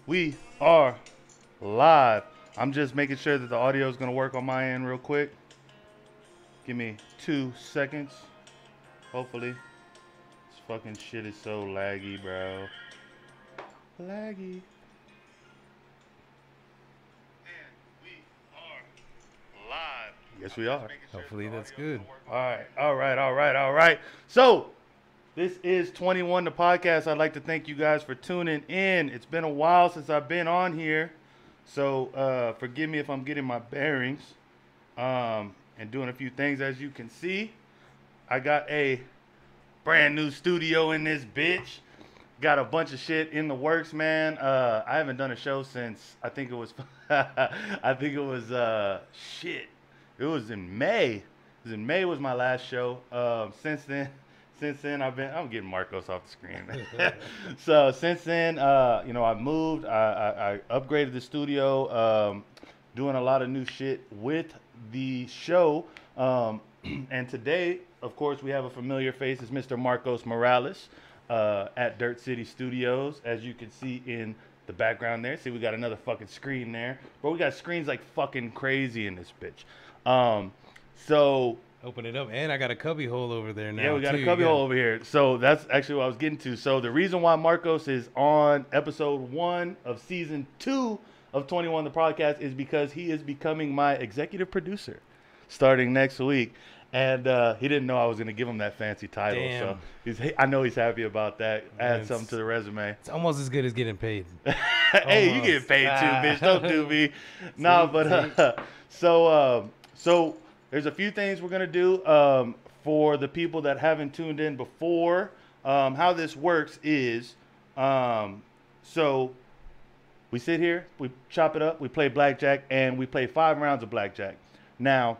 We are live. I'm just making sure that the audio is going to work on my end real quick. Give me 2 seconds. Hopefully. This fucking shit is so laggy, bro. Laggy. And we are live. Yes, we are. Hopefully that's good. All right. So, this is 21 the podcast. I'd like to thank you guys for tuning in. It's been a while since I've been on here. So, forgive me if I'm getting my bearings and doing a few things. As you can see, I got a brand new studio in this bitch. Got a bunch of shit in the works, man. I haven't done a show since I think it was shit. It was in May. It was in May was my last show. Since then I'm getting Marcos off the screen. So since then, I've moved. I upgraded the studio. Doing a lot of new shit with the show. And today, of course, we have a familiar face. It's Mr. Marcos Morales at Dirt City Studios, as you can see in the background there. See, we got another fucking screen there. But we got screens like fucking crazy in this bitch. So open it up, and I got a cubby hole over there now. Yeah, we got a cubby hole over here. So that's actually what I was getting to. So the reason why Marcos is on episode 1 of season 2 of 21 the podcast is because he is becoming my executive producer starting next week. And he didn't know I was going to give him that fancy title. Damn. So I know he's happy about that. Add something to the resume. It's almost as good as getting paid. Hey, you get paid too, bitch. Don't do me. No, but so there's a few things we're going to do for the people that haven't tuned in before. How this works is, so we sit here, we chop it up, we play blackjack, and we play 5 rounds of blackjack. Now,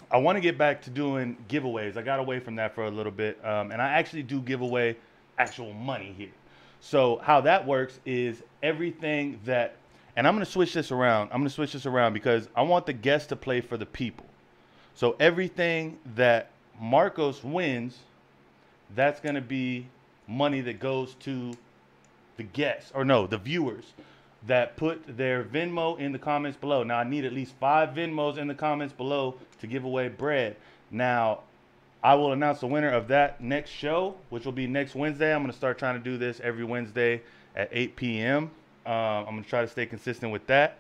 I want to get back to doing giveaways. I got away from that for a little bit, and I actually do give away actual money here. So how that works is everything that, and I'm going to switch this around. Because I want the guests to play for the people. So everything that Marcos wins, that's going to be money that goes to the guests, the viewers that put their Venmo in the comments below. Now, I need at least 5 Venmos in the comments below to give away bread. Now, I will announce the winner of that next show, which will be next Wednesday. I'm going to start trying to do this every Wednesday at 8 p.m. I'm going to try to stay consistent with that.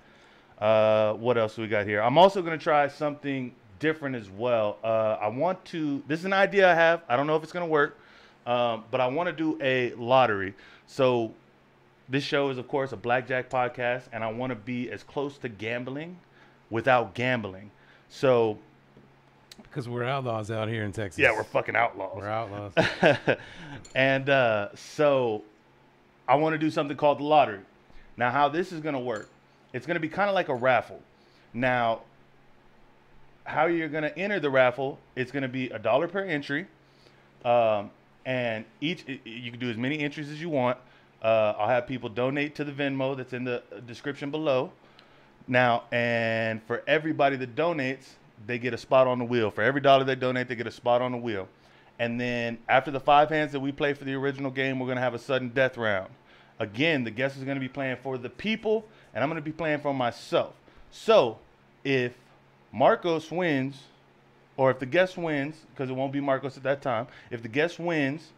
What else do we got here? I'm also going to try something different as well. This is an idea I have. I don't know if it's going to work, but I want to do a lottery. So this show is, of course, a blackjack podcast, and I want to be as close to gambling without gambling. So, because we're outlaws out here in Texas. Yeah, we're fucking outlaws. We're outlaws. And so I want to do something called the lottery. Now, how this is going to work, it's going to be kind of like a raffle. Now, how you're going to enter the raffle, it's going to be $1 per entry. And you can do as many entries as you want. I'll have people donate to the Venmo that's in the description below. Now, and for everybody that donates, they get a spot on the wheel. For every dollar they donate, they get a spot on the wheel. And then after the 5 hands that we play for the original game, we're going to have a sudden death round. Again, the guest is going to be playing for the people, and I'm going to be playing for myself. So if Marcos wins, or if the guest wins, because it won't be Marcos at that time, if the guest wins,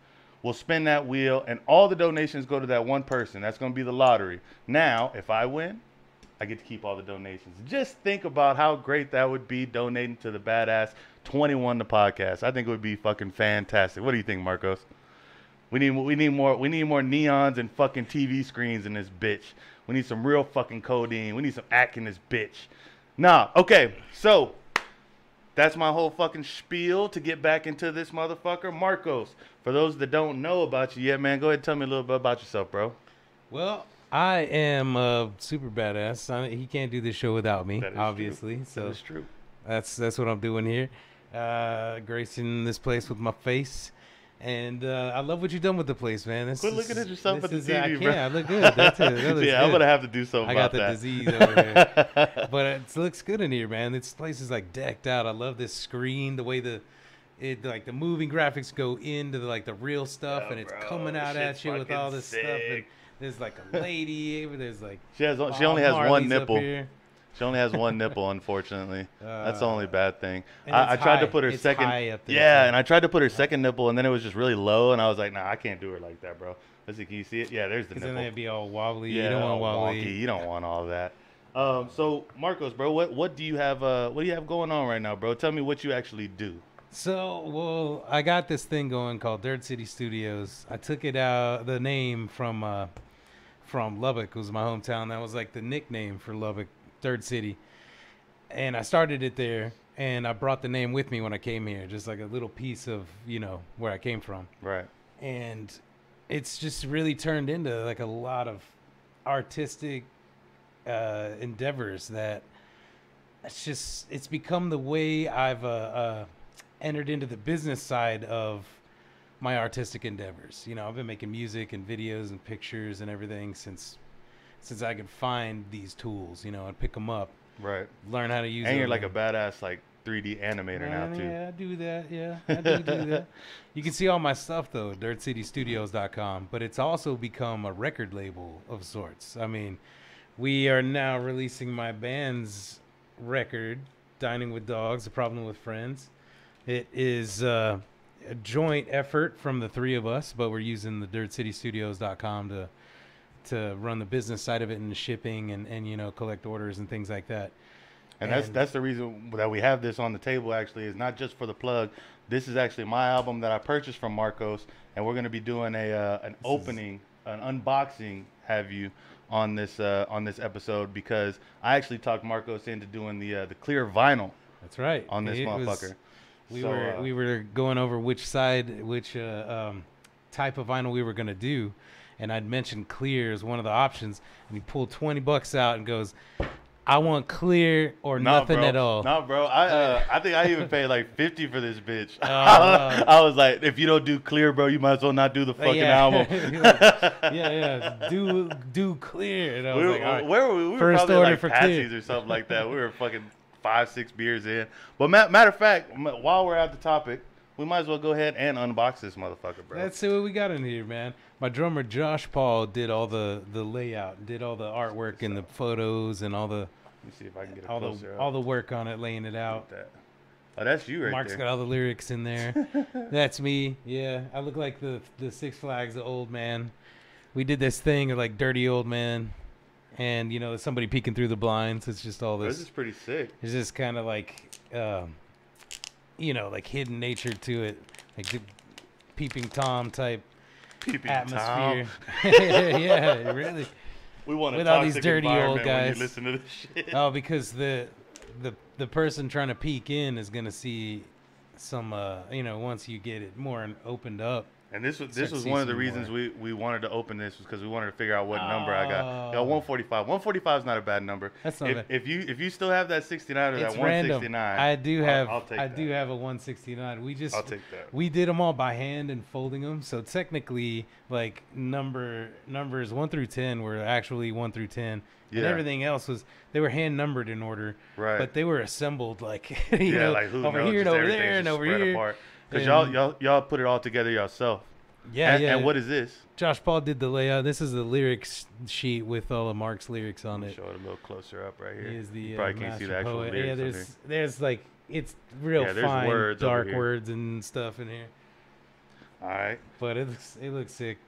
we'll spin that wheel, and all the donations go to that one person. That's going to be the lottery. Now, if I win, I get to keep all the donations. Just think about how great that would be, donating to the badass 21 the podcast. I think it would be fucking fantastic. What do you think, Marcos? We need more neons and fucking TV screens in this bitch. We need some real fucking codeine. We need some act in this bitch. Nah, okay. So that's my whole fucking spiel to get back into this motherfucker. Marcos, for those that don't know about you yet, man, go ahead and tell me a little bit about yourself, bro. Well, I am super badass. He can't do this show without me, obviously. True. So that is true. That's what I'm doing here. Gracing this place with my face. And I love what you've done with the place, man. Quit looking at yourself at the TV, bro. I look good. That's it. That looks yeah, good. I'm going to have to do something about that. I got the disease over there. But it looks good in here, man. This place is like decked out. I love this screen, the way the moving graphics go into the real stuff, and it's coming out at you with all this stuff. And There's like a lady. There's like She only has one Marley's up nipple. here. She only has one nipple, unfortunately. That's the only bad thing. And I it's tried to high. put her It's second. high up there, Yeah, too. and I tried to put her second nipple, and then it was just really low, and I was like, nah, I can't do her like that, bro. Let's see, can you see it? Yeah, there's the Because then nipple. it'd be all wobbly. Yeah, You don't all want wobbly. wonky. You don't want all that. So Marcos, bro, what do you have? What do you have going on right now, bro? Tell me what you actually do. So, well, I got this thing going called Dirt City Studios. I took it out, the name from Lubbock, it was my hometown. That was like the nickname for Lubbock, Dirt City. And I started it there, and I brought the name with me when I came here, just like a little piece of, where I came from. Right. And it's just really turned into like a lot of artistic endeavors that it's become the way I've entered into the business side of my artistic endeavors. I've been making music and videos and pictures and everything since I could find these tools, and pick them up, Right. learn how to use them. And you're like a badass 3D animator now too. Yeah, I do that. Yeah, I do that. You can see all my stuff though, dirtcitystudios.com, but it's also become a record label of sorts. I mean, we are now releasing my band's record, Dining with Dogs, A Problem with Friends. It is a joint effort from the three of us, but we're using the dirtcitystudios.com to run the business side of it and the shipping and collect orders and things like that. And that's the reason that we have this on the table. Actually, is not just for the plug. This is actually my album that I purchased from Marcos, and we're going to be doing an unboxing. Have you on this episode, because I actually talked Marcos into doing the clear vinyl. That's right. On this motherfucker. We were going over which type of vinyl we were gonna do, and I'd mentioned clear as one of the options, and he pulled $20 out and goes, "I want clear or nothing bro. at all." No, bro. I think I even paid like $50 for this bitch. I was like, if you don't do clear, bro, you might as well not do the fucking album. Do clear. And I was like, all right. Where were we? We were First probably order like for Patsy's clear. or something like that. We were fucking 5-6 beers in. But matter of fact, while we're at the topic, we might as well go ahead and unbox this motherfucker, bro. Let's see what we got in here, man. My drummer Josh Paul did all the layout, did all the artwork and the photos and all the. Let me see if I can get it closer. All the work on it, laying it out. Oh, that's you right Mark's there. got all the lyrics in there. That's me. Yeah, I look like the Six Flags old man. We did this thing of like dirty old man, and somebody peeking through the blinds. It's just all this. This is pretty sick. It's just kind of like, like hidden nature to it, like the Peeping Tom type atmosphere. Yeah, really. We want with all these dirty old guys. When you listen to this shit. Oh, because the person trying to peek in is gonna see some, once you get it more opened up. And this was one of the reasons we wanted to open this, was because we wanted to figure out what number I got. 145. 145 is not a bad number. That's not bad. If you still have that 69 or that 169, I do have. I'll take I that. do have a 169. I'll take that. We did them all by hand and folding them, so technically, like numbers 1 through 10 were actually 1 through 10. Yeah. And everything else they were hand numbered in order. Right. But they were assembled like like who over knows, here and over there and over here. Apart. Because y'all put it all together yourself. Yeah, yeah. And what is this? Josh Paul did the layout. This is the lyrics sheet with all of Mark's lyrics on it. Show it a little closer up right here. He is the you probably can't see the actual poet. lyrics. Yeah, there's like it's real fine, words dark words and stuff in here. All right. But it looks sick.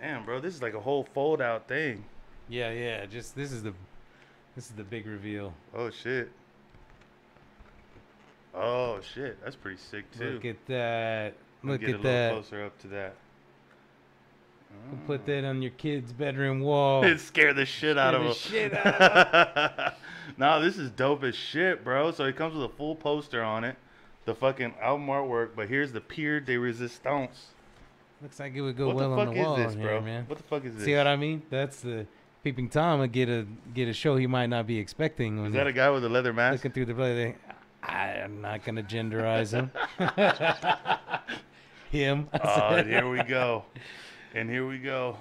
Damn, bro, this is like a whole fold out thing. Yeah. Just this is the big reveal. Oh shit. Oh shit, that's pretty sick too. Look at that. Look get at a that. little closer up to that. Put that on your kid's bedroom wall. It scared the shit out of him. No, this is dope as shit, bro. So it comes with a full poster on it, the fucking album artwork. But here's the Pierre de Resistance. Looks like it would go well on the wall. What the fuck is this, bro? Here, man. What the fuck is this? See what I mean? That's the Peeping Tom would get a show he might not be expecting. When is that a guy with a leather mask? Looking through the play, I'm not gonna genderize him. Him. Oh, and here we go. And here we go.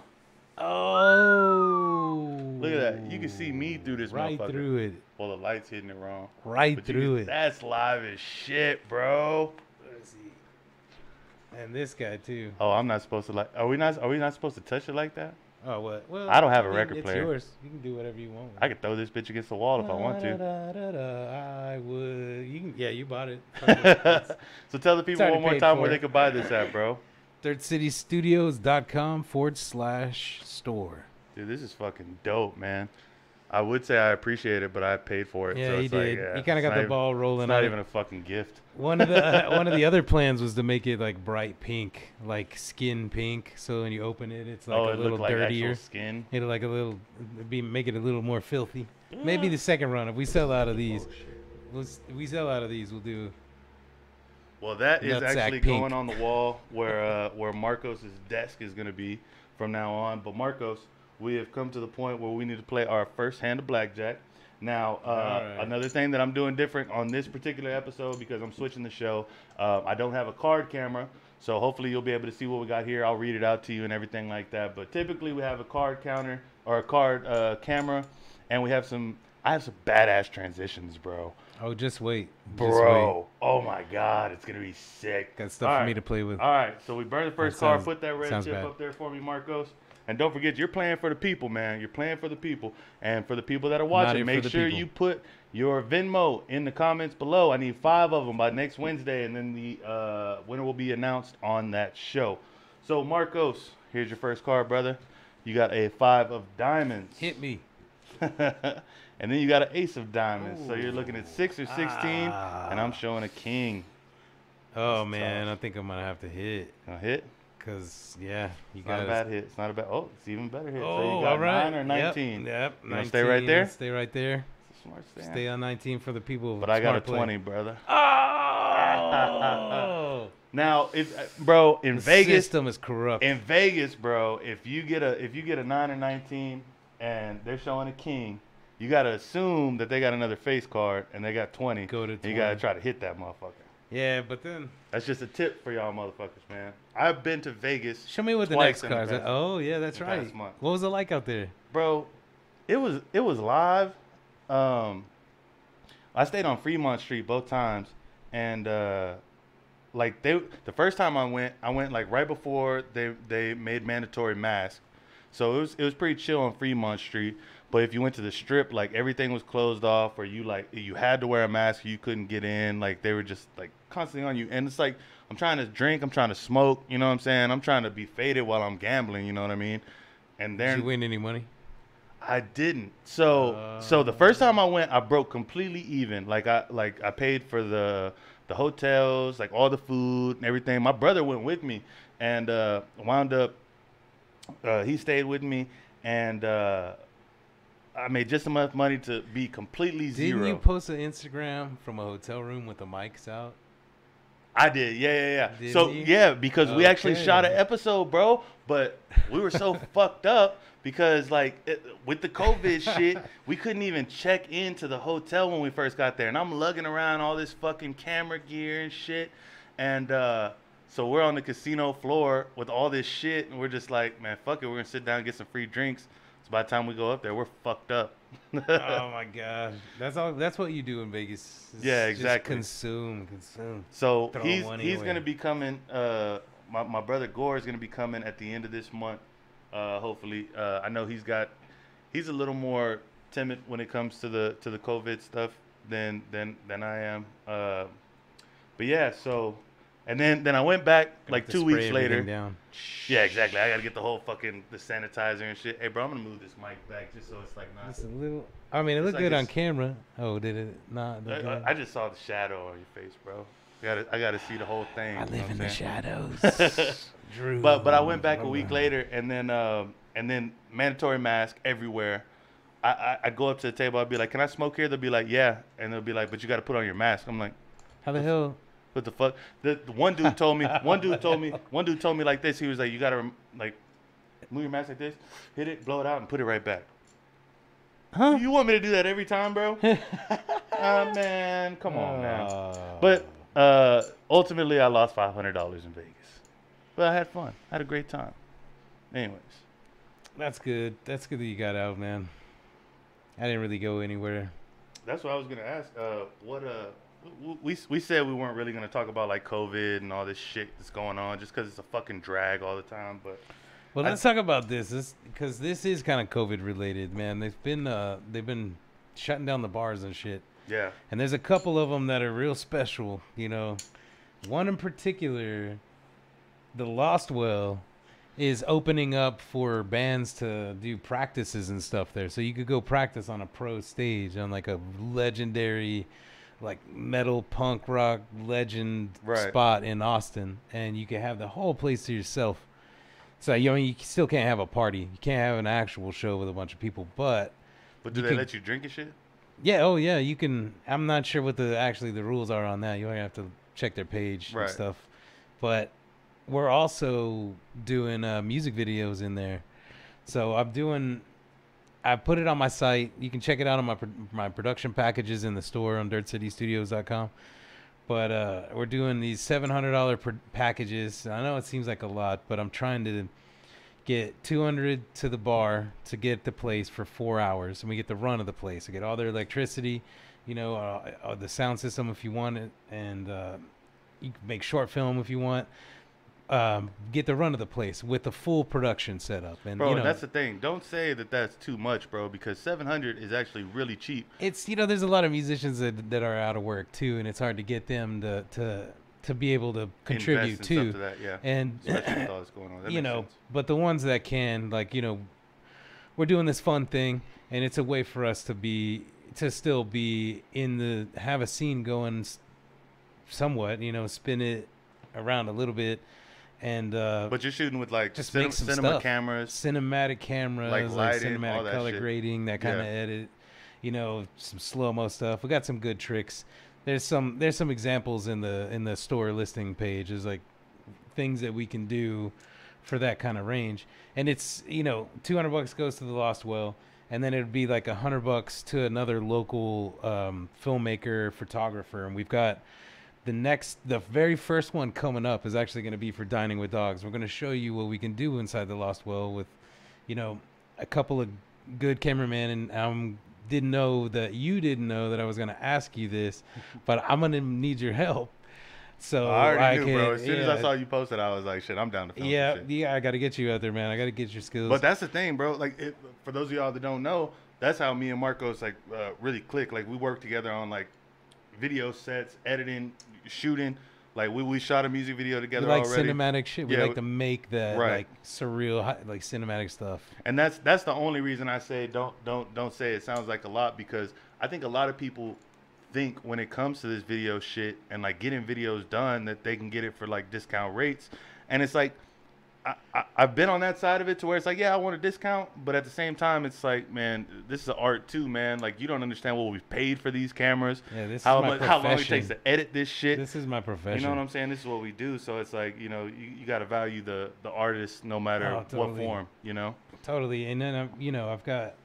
Oh. Look at that. You can see me through this right motherfucker. Through it. Well, the light's hitting it wrong. Right through it. That's live as shit, bro. Let's see. And this guy too. Oh, I'm not supposed to like. Are we not supposed to touch it like that? Oh, what? Well, I don't have a mean, record it's player. yours. You can do whatever you want. I could throw this bitch against the wall if I want to. I would. You can, yeah, you bought it. Fuck it. So tell the people already one more paid time for where it. they could buy this at, bro. DirtCityStudios.com/store. Dude, this is fucking dope, man. I would say I appreciate it, but I paid for it. Yeah, so he it's did. Like, yeah, He kind of it's got not the ball rolling. It's not on even it. a fucking gift. One of the other plans was to make it like bright pink, like skin pink. So when you open it, it's like a it little looked like dirtier. actual skin. It'll like a little make it a little more filthy. Maybe the second run, if we sell out of these, we'll do. Well, that is Nutsack actually pink. going on the wall where Marcos' desk is going to be from now on. But Marcos, we have come to the point where we need to play our first hand of blackjack. Now, right. another thing that I'm doing different on this particular episode, because I'm switching the show, I don't have a card camera. So hopefully you'll be able to see what we got here. I'll read it out to you and everything like that. But typically we have a card counter or a card camera, and I have some badass transitions, bro. Oh, just wait. Bro, oh my God, it's gonna be sick. Got stuff All for right. me to play with. All right, so we burn the first That card. sounds- Put that red sounds chip bad. up there for me, Marcos. And don't forget, you're playing for the people, man. You're playing for the people. And for the people that are watching, here for make the sure people. you put your Venmo in the comments below. I need 5 of them by next Wednesday, and then the winner will be announced on that show. So, Marcos, here's your first card, brother. You got a 5 of diamonds. Hit me. And then you got an ace of diamonds. So you're looking at 6 or 16, Ah. and I'm showing a king. Oh That's man, tough. I think I'm gonna have to hit. Gonna hit? Cause yeah, you It's not a got. bad hit. It's not a bad. Oh, it's even better hit. so Oh, you got all right. 9 or 19. Yep. You gonna stay right there? Stay right there. Smart stand. Stay on 19 for the people. But I got a Smart play. 20, brother. Oh. Now, bro, in The Vegas, system is corrupt. bro, if you get a 9 or 19 and they're showing a king, you gotta assume that they got another face card and they got 20. Go to and you gotta 20. try to hit that motherfucker. Yeah, but then That's just a tip for y'all motherfuckers, man. I've been to Vegas. show me what the twice next in the cards. past- Oh yeah, that's the past right. month. What was it like out there? Bro, it was live. I stayed on Fremont Street both times, and like the first time I went like right before they made mandatory masks, so it was pretty chill on Fremont Street. But if you went to the Strip, like everything was closed off, or you had to wear a mask, you couldn't get in. Like they were just like constantly on you, and it's like I'm trying to drink, I'm trying to smoke, you know what I'm saying? I'm trying to be faded while I'm gambling, you know what I mean? And Did then you win any money? I didn't. So the first time I went, I broke completely even. Like I paid for the hotels, like all the food and everything. My brother went with me, and wound up. He stayed with me, and I made just enough money to be completely zero. Didn't you post an Instagram from a hotel room with the mics out? I did, yeah. Didn't So you? yeah, because we actually Okay. shot an episode, bro. But we were so fucked up because with the COVID shit, we couldn't even check into the hotel when we first got there. And I'm lugging around all this fucking camera gear and shit. And so we're on the casino floor with all this shit, and we're just like, man, fuck it, we're gonna sit down and get some free drinks. So by the time we go up there, we're fucked up. Oh my god, that's all. That's what you do in Vegas. It's Yeah, just exactly. consume. So Throw he's money away. gonna be coming. My brother Gore is gonna be coming at the end of this month. Hopefully, I know he's a little more timid when it comes to the COVID stuff than I am. But yeah, so and then I went back like 2 weeks later. Down. Yeah, exactly. I gotta get the whole fucking the sanitizer and shit. Hey, bro, I'm gonna move this mic back just so it's like not. Just a little. I mean, it It's looked like good on it's- camera. Oh, did it not? I just saw the shadow on your face, bro. I gotta see the whole thing. I you know live what in I'm the saying? shadows. Drew. But I went back a week later, and then mandatory mask everywhere. I go up to the table. I'll be like, "Can I smoke here?" They'll be like, "Yeah," and they'll be like, "But you got to put on your mask." I'm like, How the hell? "What the fuck?" The one dude told me. One dude told me like this. He was like, "You got to like move your mask like this, hit it, blow it out, and put it right back." Huh? You want me to do that every time, bro? Man, come on now. Oh. But ultimately, I lost $500 in Vegas. But I had fun. I had a great time. Anyways. That's good. That's good that you got out, man. I didn't really go anywhere. That's what I was gonna ask. We said we weren't really gonna talk about like COVID and all this shit that's going on, just because it's a fucking drag all the time. But Well, let's talk about this because this is kind of COVID related, man. They've been shutting down the bars and shit. Yeah. And there's a couple of them that are real special, you know. One in particular, the Lost Well, is opening up for bands to do practices and stuff there. So you could go practice on a pro stage on like a legendary like metal punk rock legend spot in Austin, and you can have the whole place to yourself. So you still can't have a party. You can't have an actual show with a bunch of people, but do they let you drink and shit? Yeah, oh yeah, you can. I'm not sure what the rules are on that. You only have to check their page and stuff. But we're also doing music videos in there. So I put it on my site. You can check it out on my production packages in the store on dirtcitystudios.com. But we're doing these $700 packages. I know it seems like a lot, but I'm trying to get $200 to the bar to get the place for 4 hours, and we get the run of the place. I get all their electricity, you know, the sound system if you want it, and you can make short film if you want. Get the run of the place with the full production setup. And bro, you know, that's the thing. Don't say that that's too much, bro, because $700 is actually really cheap. It's, you know, there's a lot of musicians that are out of work too, and it's hard to get them to be able to contribute to that, yeah. And especially with all this going on. That you know, sense. But the ones that can, like, you know, we're doing this fun thing, and it's a way for us to still be have a scene going somewhat, you know, spin it around a little bit. And but you're shooting with like just cinematic cameras, like lighting, cinematic all that color shit. Grading, that kind of edit, you know, some slow-mo stuff. We got some good tricks. There's some examples in the store listing page. There's like things that we can do for that kind of range. And it's, you know, $200 goes to the Lost Well, and then it'd be like $100 to another local filmmaker, photographer. And we've got the very first one coming up is actually going to be for Dining with Dogs. We're going to show you what we can do inside the Lost Well with, you know, a couple of good cameramen. And I didn't know that I was going to ask you this, but I'm going to need your help. So I already knew, bro. As soon as I saw you post it, I was like, shit, I'm down to film yeah, shit. Yeah, I got to get you out there, man. I got to get your skills. But that's the thing, bro. Like, for those of y'all that don't know, that's how me and Marcos like really click. Like, we work together on like video sets, editing, shooting. Like we shot a music video together we like already. Cinematic shit. We like to make that like surreal, like cinematic stuff. And that's the only reason I say don't say it sounds like a lot, because I think a lot of people think when it comes to this video shit and like getting videos done that they can get it for like discount rates, and it's like I've been on that side of it to where it's like, yeah, I want a discount, but at the same time, it's like, man, this is an art too, man. Like, you don't understand what we've paid for these cameras. Yeah, this how is my how long it takes to edit this shit. This is my profession. You know what I'm saying? This is what we do. So it's like, you know, you got to value the artist no matter what form, you know? Totally. And then, you know, I've got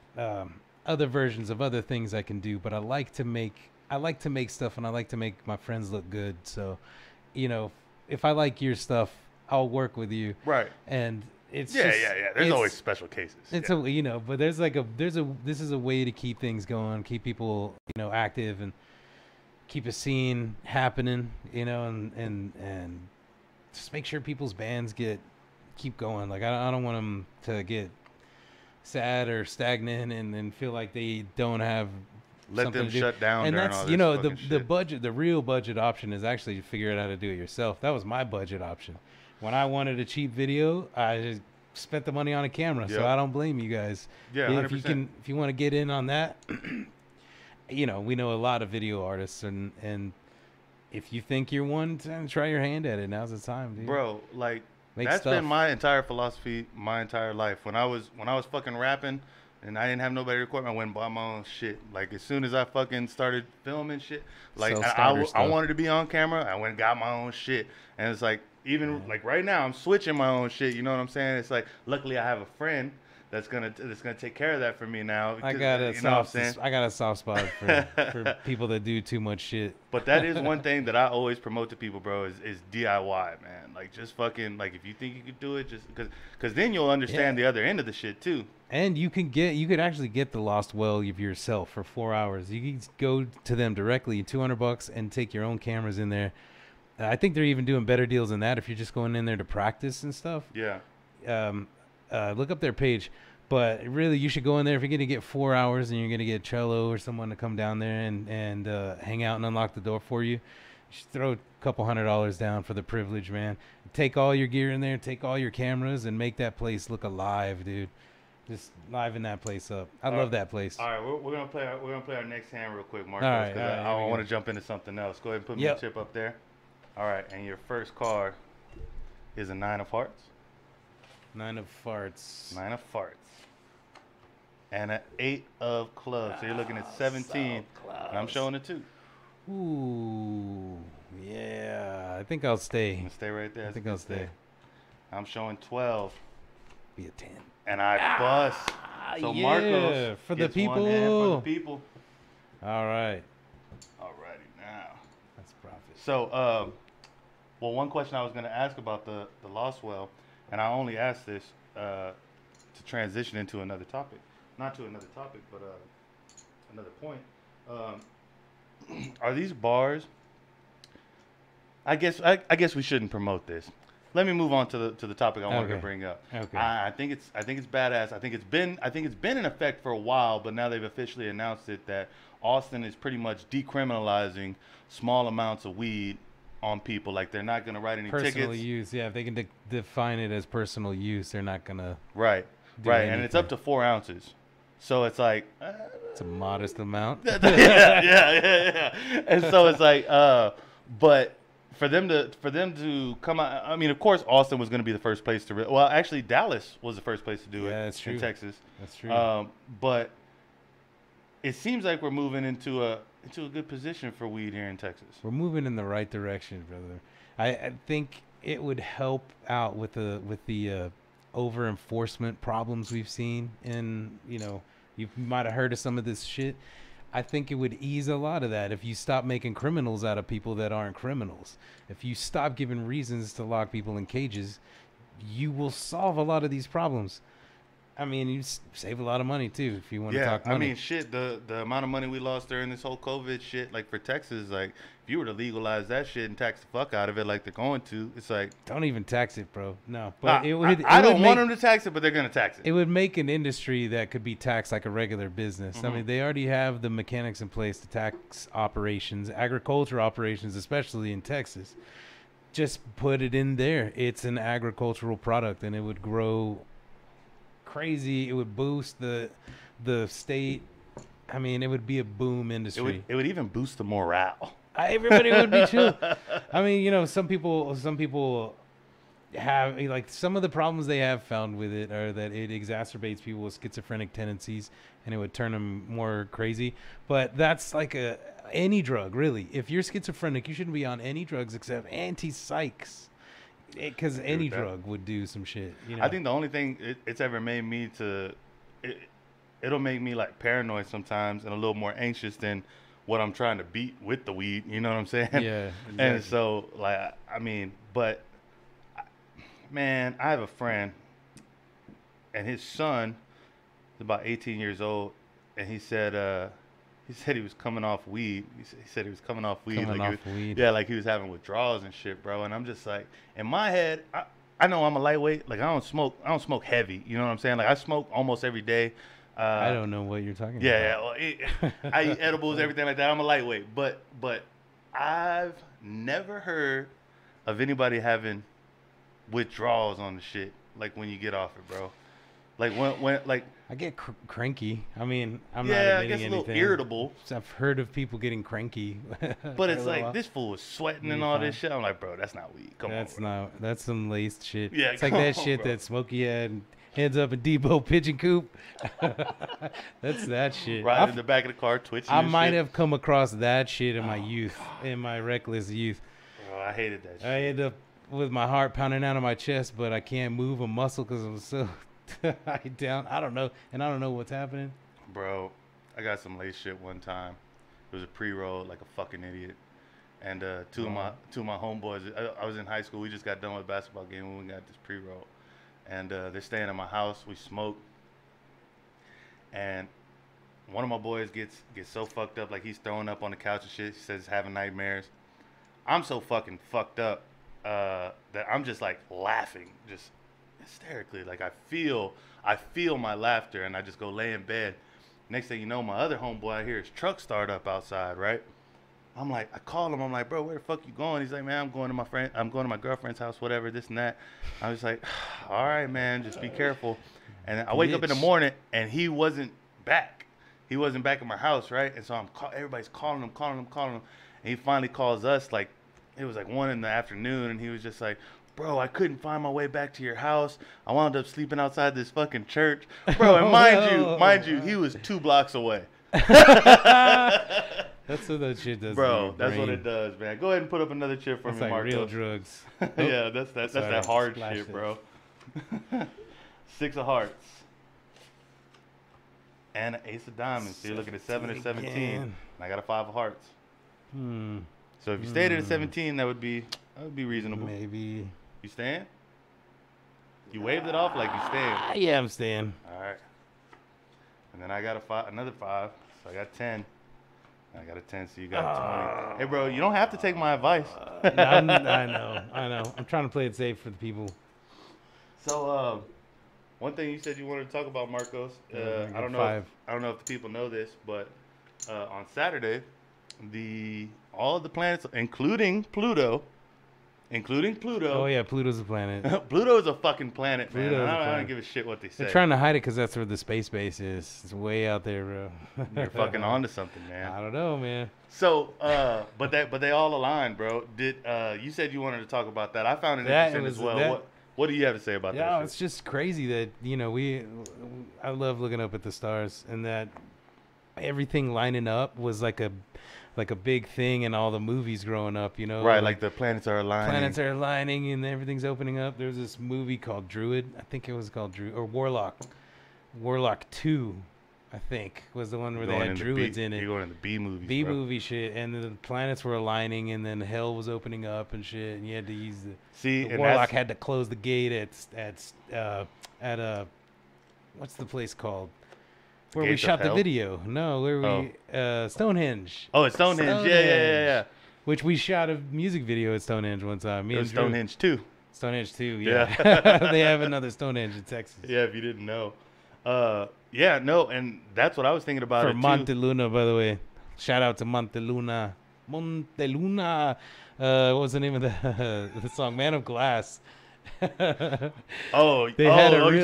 other versions of other things I can do, but I like to make stuff, and I like to make my friends look good. So, you know, if I like your stuff, I'll work with you. Right. And it's yeah. There's always special cases. It's you know, but this is a way to keep things going, keep people, you know, active, and keep a scene happening, you know, and just make sure people's bands keep going. Like, I don't want them to get sad or stagnant and feel like they don't have let them shut down. And that's, all this you know, the real budget option is actually to figure out how to do it yourself. That was my budget option. When I wanted a cheap video, I just spent the money on a camera. So I don't blame you guys. Yeah, 100%. If you want to get in on that, you know, we know a lot of video artists, and if you think you're one, try your hand at it. Now's the time, dude. Bro, like, that's been my entire philosophy my entire life. When I was fucking rapping and I didn't have nobody to record me, I went and bought my own shit. Like, as soon as I fucking started filming shit, like, I wanted to be on camera, I went and got my own shit. And it's like, even like right now, I'm switching my own shit. You know what I'm saying? It's like, luckily I have a friend that's gonna take care of that for me now. I got a soft spot for people that do too much shit. But that is one thing that I always promote to people, bro, is DIY, man. Like, just fucking, like, if you think you could do it, just because then you'll understand the other end of the shit too. And you could actually get the Lost Well of yourself for 4 hours. You can go to them directly, $200, and take your own cameras in there. I think they're even doing better deals than that if you're just going in there to practice and stuff. Yeah. Look up their page. But really, you should go in there if you're gonna get 4 hours and you're gonna get cello or someone to come down there and hang out and unlock the door for you. You should throw a couple $100 down for the privilege, man. Take all your gear in there, take all your cameras, and make that place look alive, dude. Just liven that place up. I love that place. All right, we're gonna play our next hand real quick, Marcos. All right, I want to jump into something else. Go ahead and put me a chip up there. All right, and your first card is a 9 of hearts. 9 of farts. 9 of farts. And an 8 of clubs. So you're looking at 17. So and I'm showing a 2. Ooh, yeah. I think I'll stay. Stay right there. I think I'll stay. I'm showing 12. Be a 10. And I bust. So yeah, Marcos for the gets one hand for the people. All right. Alrighty now. That's profit. So, well, one question I was going to ask about the Lost Well, and I only asked this to transition into another topic. Not to another topic, but another point. Are these bars? I guess we shouldn't promote this. Let me move on to the topic I wanted to bring up. Okay. I think it's badass. I think it's been in effect for a while, but now they've officially announced it that Austin is pretty much decriminalizing small amounts of weed on people. Like they're not going to write any tickets. Personal use, yeah. If they can define it as personal use, they're not gonna. Right. And it's up to 4 ounces. So it's like it's a modest amount. yeah. And so it's like, but for them to come out, I mean, of course, Austin was going to be the first place to. Well, actually, Dallas was the first place to do it. Yeah, that's true. In Texas. That's true. But it seems like we're moving into a good position for weed here in Texas. We're moving in the right direction, brother. I think it would help out with the over enforcement problems we've seen. And you might have heard of some of this shit. I think it would ease a lot of that if you stop making criminals out of people that aren't criminals. If you stop giving reasons to lock people in cages, you will solve a lot of these problems. I mean, you save a lot of money too if you want to talk money. I mean, shit, the amount of money we lost during this whole COVID shit, like for Texas, like if you were to legalize that shit and tax the fuck out of it like they're going to, it's like don't even tax it, bro. No, but I don't want them to tax it, but they're gonna tax it. It would make an industry that could be taxed like a regular business. Mm-hmm. I mean, they already have the mechanics in place to tax operations, agriculture operations, especially in Texas. Just put it in there. It's an agricultural product, and it would grow crazy. It would boost the state. I mean, it would be a boom industry. It would even boost the morale. Everybody would be chill. I mean, some people have, like, some of the problems they have found with it are that it exacerbates people with schizophrenic tendencies and it would turn them more crazy. But that's like any drug, really. If you're schizophrenic, you shouldn't be on any drugs except anti-psychs. Because any drug would do some shit. I think the only thing it's ever made me it'll make me like paranoid sometimes and a little more anxious than what I'm trying to beat with the weed. You know what I'm saying? Yeah. Exactly. And so, like, I mean, but man, I have a friend, and his son is about 18 years old, and he said he was coming off weed. He said he was coming off weed. Yeah, like he was having withdrawals and shit, bro. And I'm just like, in my head, I know I'm a lightweight. Like I don't smoke heavy. You know what I'm saying? Like I smoke almost every day. I don't know what you're talking about. Yeah. I eat edibles, everything like that. I'm a lightweight, but I've never heard of anybody having withdrawals on the shit. Like when you get off it, bro. Like when like. I get cranky. I mean, I'm not I admitting guess a anything. little irritable. I've heard of people getting cranky. But it's like this fool is sweating and all this shit. I'm like, bro, that's not weed. Come on. That's some laced shit. Yeah, it's like that shit that Smokey had heads up in Depot pigeon coop. That's that shit. Riding in the back of the car, twitching. I might have come across that shit in my youth, in my reckless youth. Bro, I hated that shit. I ended up with my heart pounding out of my chest, but I can't move a muscle because I'm so down. I don't know, and I don't know what's happening. Bro, I got some lace shit one time. It was a pre-roll, like a fucking idiot. And two of my homeboys, I was in high school. We just got done with a basketball game when we got this pre-roll. And they're staying at my house. We smoke. And one of my boys gets so fucked up, like he's throwing up on the couch and shit. He says he's having nightmares. I'm so fucking fucked up that I'm just like laughing, just hysterically. Like I feel my laughter, and I just go lay in bed. Next thing you know, my other homeboy, I hear his truck start up outside, right? I'm like, I call him. I'm like, bro, where the fuck you going? He's like, man, I'm going to my girlfriend's house, whatever, this and that. I was like, all right, man, just be careful. And I wake up in the morning, and he wasn't back. He wasn't back at my house, right? And so everybody's calling him. And he finally calls us, like, it was like 1 in the afternoon, and he was just like, bro, I couldn't find my way back to your house. I wound up sleeping outside this fucking church. Bro, and mind you, he was 2 blocks away. That's what that shit does. Bro, that's what it does, man. Go ahead and put up another chip for me, like Marcos. real drugs. Yeah, that's that hard shit, bro. 6 of hearts. And an ace of diamonds. So you're looking at 7 or 17. And I got a 5 of hearts. So if you stayed at a 17, that would be reasonable. Maybe. You staying? You waved it off like you staying. Yeah, I'm staying. All right. And then I got another 5. So I got 10. I got a 10, so you got 20. Hey, bro, you don't have to take my advice. I know. I'm trying to play it safe for the people. So, one thing you said you wanted to talk about, Marcos. I don't know if the people know this, but on Saturday, all of the planets, including Pluto. Oh yeah, Pluto's a planet. Pluto is a fucking planet, man. I don't give a shit what they say. They're trying to hide it because that's where the space base is. It's way out there, bro. You're fucking onto something, man. I don't know, man. So, but they all align, bro. You said you wanted to talk about that? I found it interesting as well. What do you have to say about that? Yeah, it's just crazy that I love looking up at the stars, and that everything lining up was like a big thing in all the movies growing up, Right, like the planets are aligning. Planets are aligning and everything's opening up. There's this movie called Druid. I think it was called Druid, or Warlock. Warlock 2, I think, was the one where they had druids in it. You're going in the B movies, B-movie shit, and the planets were aligning, and then hell was opening up and shit, and you had to use the Warlock had to close the gate at what's the place called? Where we shot the video. No, Stonehenge. Oh, it's Stonehenge. Yeah. Which we shot a music video at Stonehenge one time. It was Stonehenge 2. Stonehenge 2, yeah. They have another Stonehenge in Texas. Yeah, if you didn't know. And that's what I was thinking about. For Monteluna, by the way. Shout out to Monteluna. Monteluna. What was the name of the song? Man of Glass. You're talking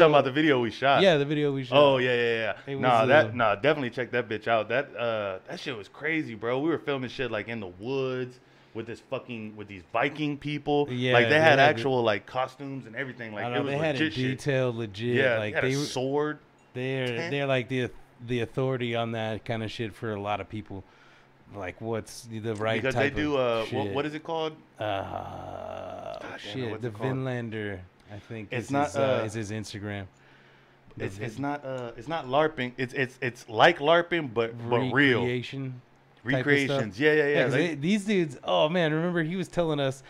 about the video we shot. Yeah, the video we shot. Oh yeah. Definitely check that bitch out. That shit was crazy, bro. We were filming shit like in the woods with these Viking people. Yeah, like they had actual like costumes and everything. Like it was they had it detailed, legit. Yeah, like they had a sword. They're like the authority on that kind of shit for a lot of people. Like, what's the right because type they do of shit. What is it called? Shit, the Vinlander, I think is his Instagram. It's not LARPing. It's like LARPing but real. Recreations. Yeah. These dudes. Oh man, remember he was telling us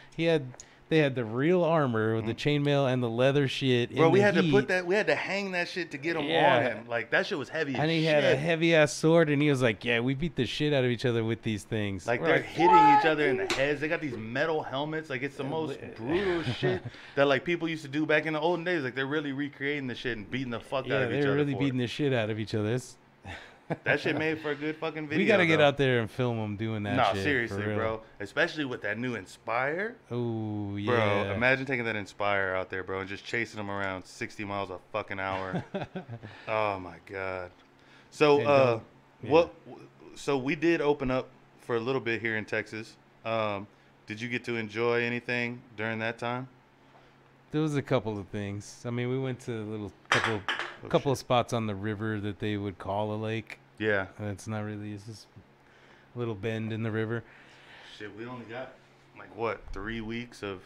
they had the real armor with the chainmail and the leather shit. Bro, we had to hang that shit to get them on him. Like that shit was heavy as shit. And he had a heavy ass sword, and he was like, "Yeah, we beat the shit out of each other with these things." Like they're hitting each other in the heads. They got these metal helmets. Like it's the most brutal shit that like people used to do back in the olden days. Like they're really recreating the shit and beating the fuck out of each other. Yeah, they're really beating the shit out of each other. That shit made for a good fucking video. We gotta get out there and film them doing that shit. No, seriously, bro. Especially with that new Inspire. Oh, yeah. Bro, imagine taking that Inspire out there, bro, and just chasing them around 60 miles a fucking hour. Oh, my God. So, So we did open up for a little bit here in Texas. Did you get to enjoy anything during that time? There was a couple of things. I mean, we went to a couple of spots on the river that they would call a lake. Yeah. It's not really. It's just a little bend in the river. Shit, we only got, 3 weeks of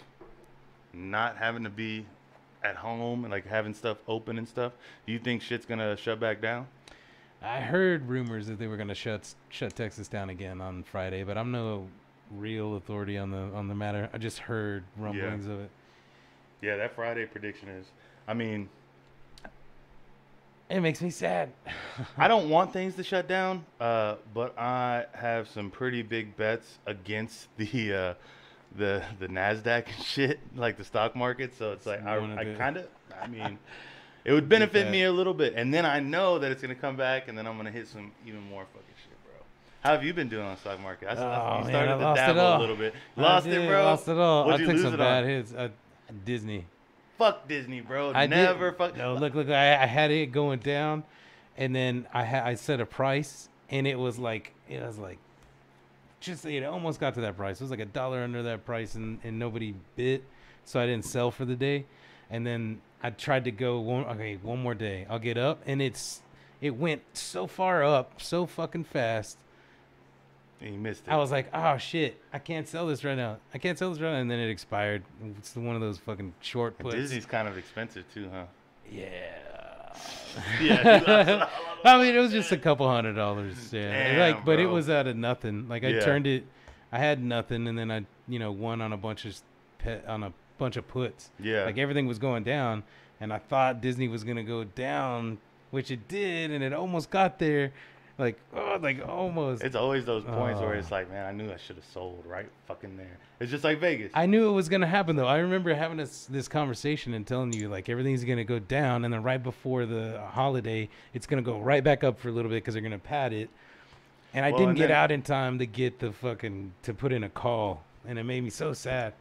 not having to be at home and, having stuff open and stuff. Do you think shit's going to shut back down? I heard rumors that they were going to shut Texas down again on Friday, but I'm no real authority on the matter. I just heard rumblings of it. Yeah, that Friday prediction is, it makes me sad. I don't want things to shut down, but I have some pretty big bets against the NASDAQ and shit, like the stock market. So it's like I I mean, it would benefit that. me a little bit, and then I know that it's gonna come back, and then I'm gonna hit some even more fucking shit, bro. How have you been doing on the stock market? You started I to lost it dabble all. a little bit. Lost it, bro. Lost it all. What'd I you took lose some it bad on? hits. Disney. Fuck Disney, bro. I Never did. fuck. No, look. I had it going down, and then I set a price, and it was like just it almost got to that price. It was like $1 under that price, and nobody bid, so I didn't sell for the day. And then I tried to go one more day. I'll get up, and it went so far up, so fucking fast. And you missed it. I was like, oh shit, I can't sell this right now. And then it expired. It's one of those fucking short puts. Disney's kind of expensive too, huh? Yeah. Yeah. I mean, it was just a couple $100. Yeah. Damn, but it bro. was out of nothing. Like I Yeah. turned it, I had nothing, and then I, won on a bunch of puts. Yeah. Like everything was going down, and I thought Disney was gonna go down, which it did, and it almost got there. Like almost. It's always those points where it's like, man, I knew I should have sold right fucking there. It's just like Vegas. I knew it was gonna happen though. I remember having this conversation and telling you like everything's gonna go down, and then right before the holiday, it's gonna go right back up for a little bit because they're gonna pad it. And I didn't get out in time to get to put in a call, and it made me so sad.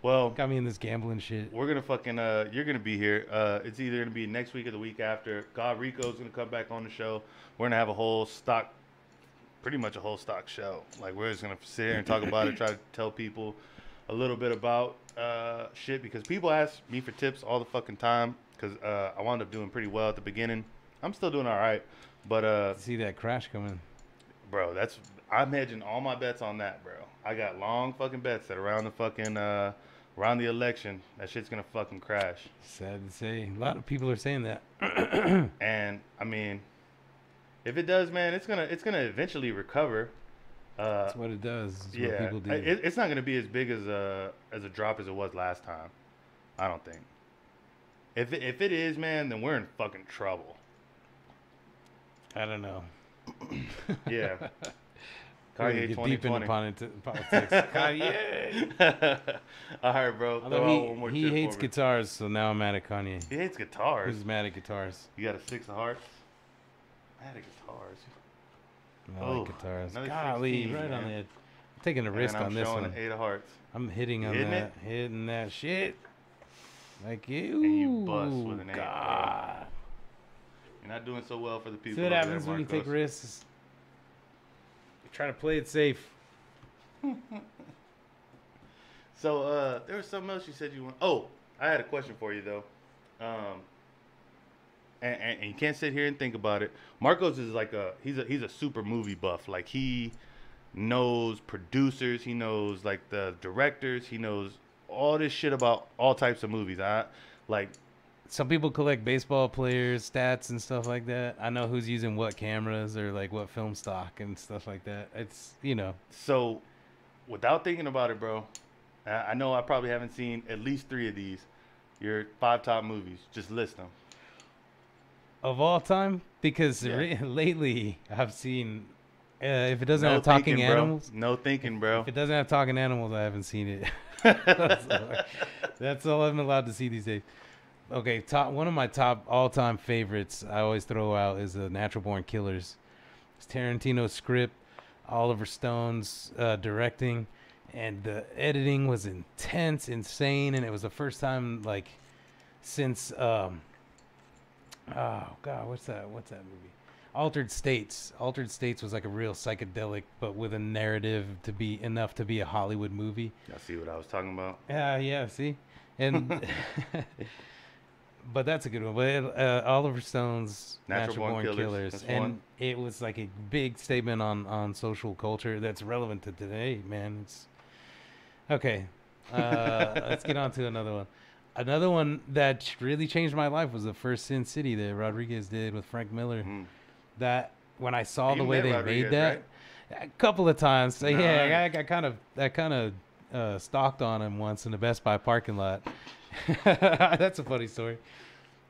Well, Got me in this gambling shit. we're gonna fucking you're gonna be here. It's either gonna be next week or the week after. God Rico's gonna come back on the show. We're gonna have pretty much a whole stock show. Like we're just gonna sit here and talk about it, try to tell people a little bit about shit, because people ask me for tips all the fucking time. Because I wound up doing pretty well at the beginning. I'm still doing all right, but See that crash coming. bro, I'm hedging all my bets on that, bro. I got long fucking bets that around around the election, that shit's gonna fucking crash. Sad to say, a lot of people are saying that. And I mean, if it does, man, it's gonna eventually recover. That's what it does. It's Yeah, what people do. it's not gonna be as big as a drop as it was last time. I don't think. If it is, man, then we're in fucking trouble. I don't know. Yeah. Kanye Kanye get deep into 2020. politics. Kanye. All right, bro. Throw out one Although more he tip hates for me. guitars, so now I'm mad at Kanye. He hates guitars. Who's mad at guitars? You got a 6 of hearts. Mad at guitars. I Oh, like guitars. another Golly, 16, right on man. the edge. I'm taking a risk And I'm on this showing one. an 8 of hearts. I'm hitting on hitting that. Hitting that shit. Like you. And you bust with an 8, bro. God. You're not doing so well for the people. See what over happens there, when you take Marcos. risks. You try to play it safe. So there was something else you said you want. Oh, I had a question for you though. And you can't sit here and think about it. Marcos is like he's a super movie buff. Like he knows producers, he knows like the directors, he knows all this shit about all types of movies. Some people collect baseball players, stats, and stuff like that. I know who's using what cameras or like what film stock and stuff like that. It's, So without thinking about it, bro, I know I probably haven't seen at least 3 of these. Your 5 top movies. Just list them. of all time, because Yeah. lately I've seen, if it doesn't No have talking thinking, bro. animals, No thinking, bro. if it doesn't have talking animals, I haven't seen it. That's all I'm allowed to see these days. Okay, one of my top all-time favorites I always throw out is Natural Born Killers. It's Tarantino's script, Oliver Stone's directing, and the editing was intense, insane, and it was the first time like since oh god, what's that movie? Altered States. Altered States was like a real psychedelic, but with a narrative to be enough to be a Hollywood movie. Y'all see what I was talking about? Yeah, see, and but that's a good one. But Oliver Stone's Natural Born Killers, That's and one. it was like a big statement on social culture that's relevant to today, man. It's okay. Let's get on to another one. Another one that really changed my life was the first Sin City that Rodriguez did with Frank Miller. Mm. That when I saw You the way met they Rodriguez, made that, a couple of times. So Nah. yeah, I kind of stalked on him once in the Best Buy parking lot. That's a funny story.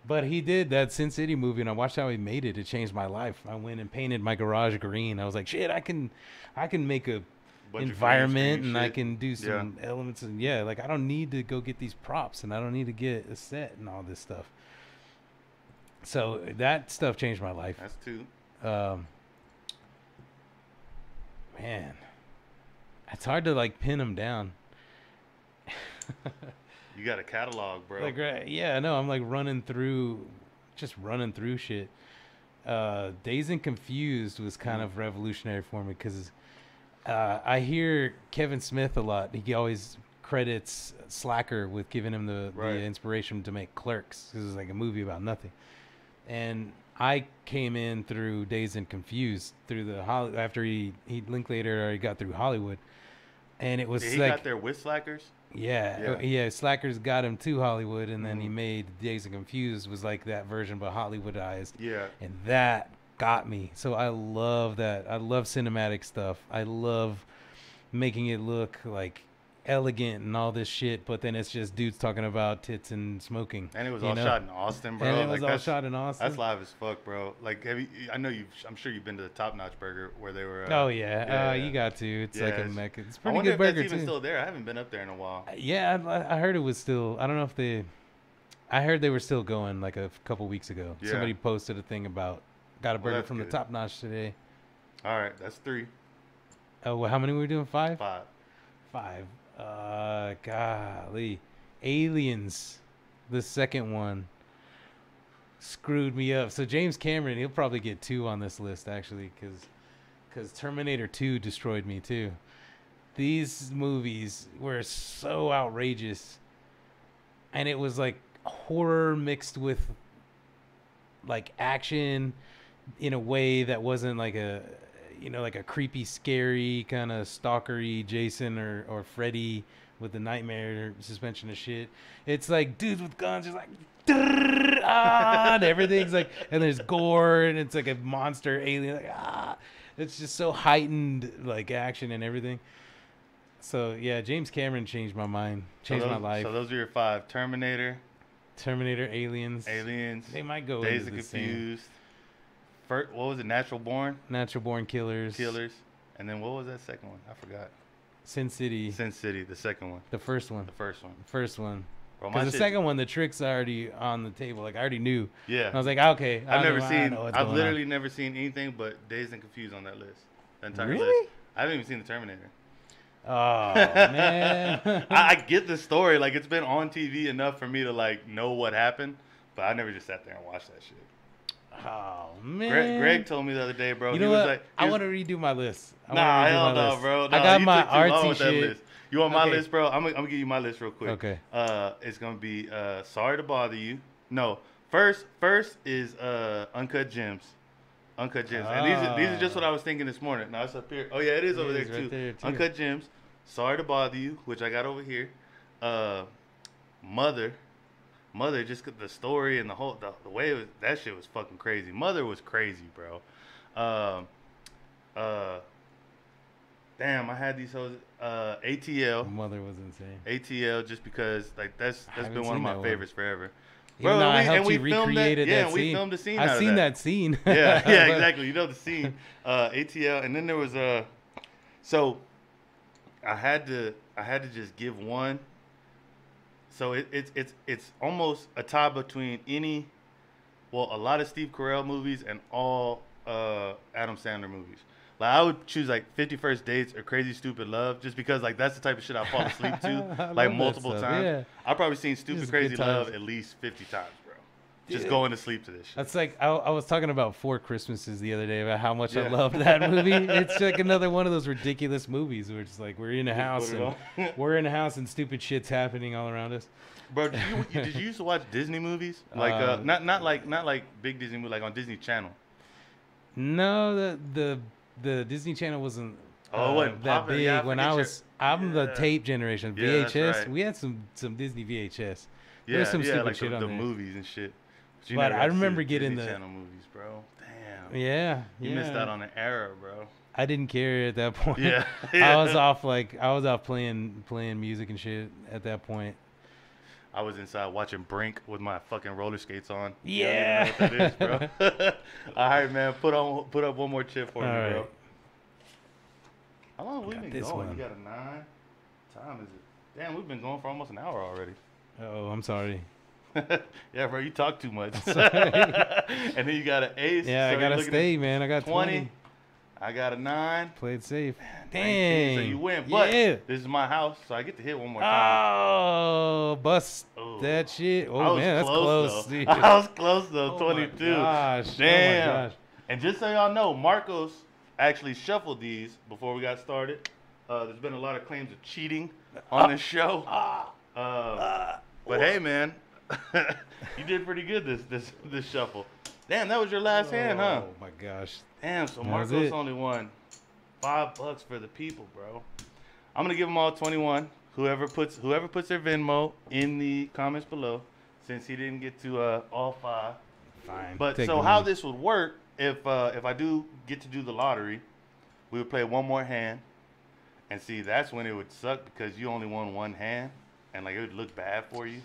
But he did that Sin City movie, and I watched how he made it. It changed my life. I went and painted my garage green. I was like, shit, I can make a bunch environment, of and I shit. can do some elements, and like I don't need to go get these props, and I don't need to get a set and all this stuff. So that stuff changed my life. That's two. Man, it's hard to like pin them down. You got a catalog, bro. Like, yeah, no, I'm like running through shit. Dazed and Confused was kind of revolutionary for me because I hear Kevin Smith a lot. He always credits Slacker with giving him the inspiration to make Clerks. This is like a movie about nothing. And I came in through Dazed and Confused through after he Linklater already got through Hollywood, and it was he got there with Slackers. Yeah. Slackers got him to Hollywood, and then he made Dazed and Confused was like that version, but Hollywoodized. Yeah, and that got me. So I love that. I love cinematic stuff. I love making it look like elegant and all this shit, but then it's just dudes talking about tits and smoking. And it was all shot in Austin, bro. And it was all shot in Austin. That's live as fuck, bro. Like, I'm sure you've been to the Top Notch Burger where they were. You got to. It's like a mecca. It's pretty I wonder good if burger that's even too. still there. I haven't been up there in a while. Yeah, I heard it was still. I don't know if I heard they were still going like a couple weeks ago. Yeah. Somebody posted a thing about got a burger from the Top Notch today. All right, that's 3. Oh, well, how many were we doing? 5? 5. Golly. Aliens, the second one, screwed me up. So James Cameron, he'll probably get 2 on this list, actually, because Terminator 2 destroyed me, too. These movies were so outrageous, and it was like horror mixed with like action in a way that wasn't like a creepy, scary kind of stalkery Jason or Freddy with the nightmare suspension of shit. It's like dudes with guns just like and everything's like, and there's gore and it's like a monster alien it's just so heightened, like action and everything. So yeah, James Cameron changed my mind, my life. So those are your 5: Terminator, Aliens. They might go Dazed into and the Confused. First, what was it? Natural Born, Killers. And then what was that second one? I forgot. Sin City, the second one. The first one. Because the second one, the trick's already on the table. Like I already knew. Yeah. And I was like, okay. I've literally never seen anything but Dazed and Confused on that list. The entire list. I haven't even seen the Terminator. Oh man. I get the story. Like it's been on TV enough for me to like know what happened, but I never just sat there and watched that shit. Oh man. Greg told me the other day, bro. You know what? I want to redo my list. Hell no, bro. No, I got my artsy shit. List. You want my list, bro? I'm gonna give you my list real quick. Okay. It's gonna be Sorry to Bother You. No, first is Uncut Gems. Uncut Gems. And these are just what I was thinking this morning. Now it's up here. Oh yeah, it is over there too. Right there too. Uncut Gems. Sorry to Bother You, which I got over here. Mother, just the story and the way it was, that shit was fucking crazy. Mother was crazy, bro. Damn, I had these hoes. ATL. Mother was insane. ATL, just because like that's been one of my favorites forever. Bro, I helped you recreate that and scene. we filmed the scene. I've seen that scene. Yeah, exactly. You know the scene. ATL, and then there was so I had to just give one. So it's almost a tie between a lot of Steve Carell movies and all Adam Sandler movies. Like I would choose like 50 First Dates or Crazy Stupid Love, just because like that's the type of shit I fall asleep to like multiple times. Yeah. I've probably seen Stupid Crazy Love at least 50 times, bro. Just going to sleep to this shit. That's like I was talking about Four Christmases the other day about how much I loved that movie. It's like another one of those ridiculous movies where it's like we're in a house and stupid shit's happening all around us. Bro, did you used to watch Disney movies? Like not like big Disney movies, like on Disney Channel. No, the Disney Channel wasn't that big when I'm the tape generation. VHS. Right. We had some Disney VHS. There's some stupid like shit on the there. Movies and shit. But I remember getting Disney Channel movies, bro. Damn. Yeah. You missed out on an era, bro. I didn't care at that point. Yeah. I was off playing music and shit at that point. I was inside watching Brink with my fucking roller skates on. Yeah. You know what that is, bro. All right, man. Put up one more chip for me, bro. How long have we Got been this going? one. You got a 9? Time is it? Damn, we've been going for almost an hour already. Oh, I'm sorry. Yeah, bro, you talk too much. Sorry. And then you got an ace. Yeah, so I gotta you're looking stay, at man. I got 20. I got a 9. Played safe. 19, Dang. so you win. But Yeah. this is my house, so I get to hit one more time. Oh, bust Ooh. that shit. I Oh, was man, that's close. though. Dude. I was close though, Oh, 22. my gosh. Damn. Oh, my gosh. And just so y'all know, Marcos actually shuffled these before we got started. There's been a lot of claims of cheating on this show. But hey, man, you did pretty good this shuffle. Damn, that was your last hand, huh? Oh, my gosh. Damn, so That was Marcos it. only won $5 for the people, bro. I'm gonna give them all 21. Whoever puts their Venmo in the comments below, since he didn't get to all 5. Fine. But Take so the how money. this would work if I do get to do the lottery, we would play one more hand, and see that's when it would suck because you only won one hand, and like it would look bad for you.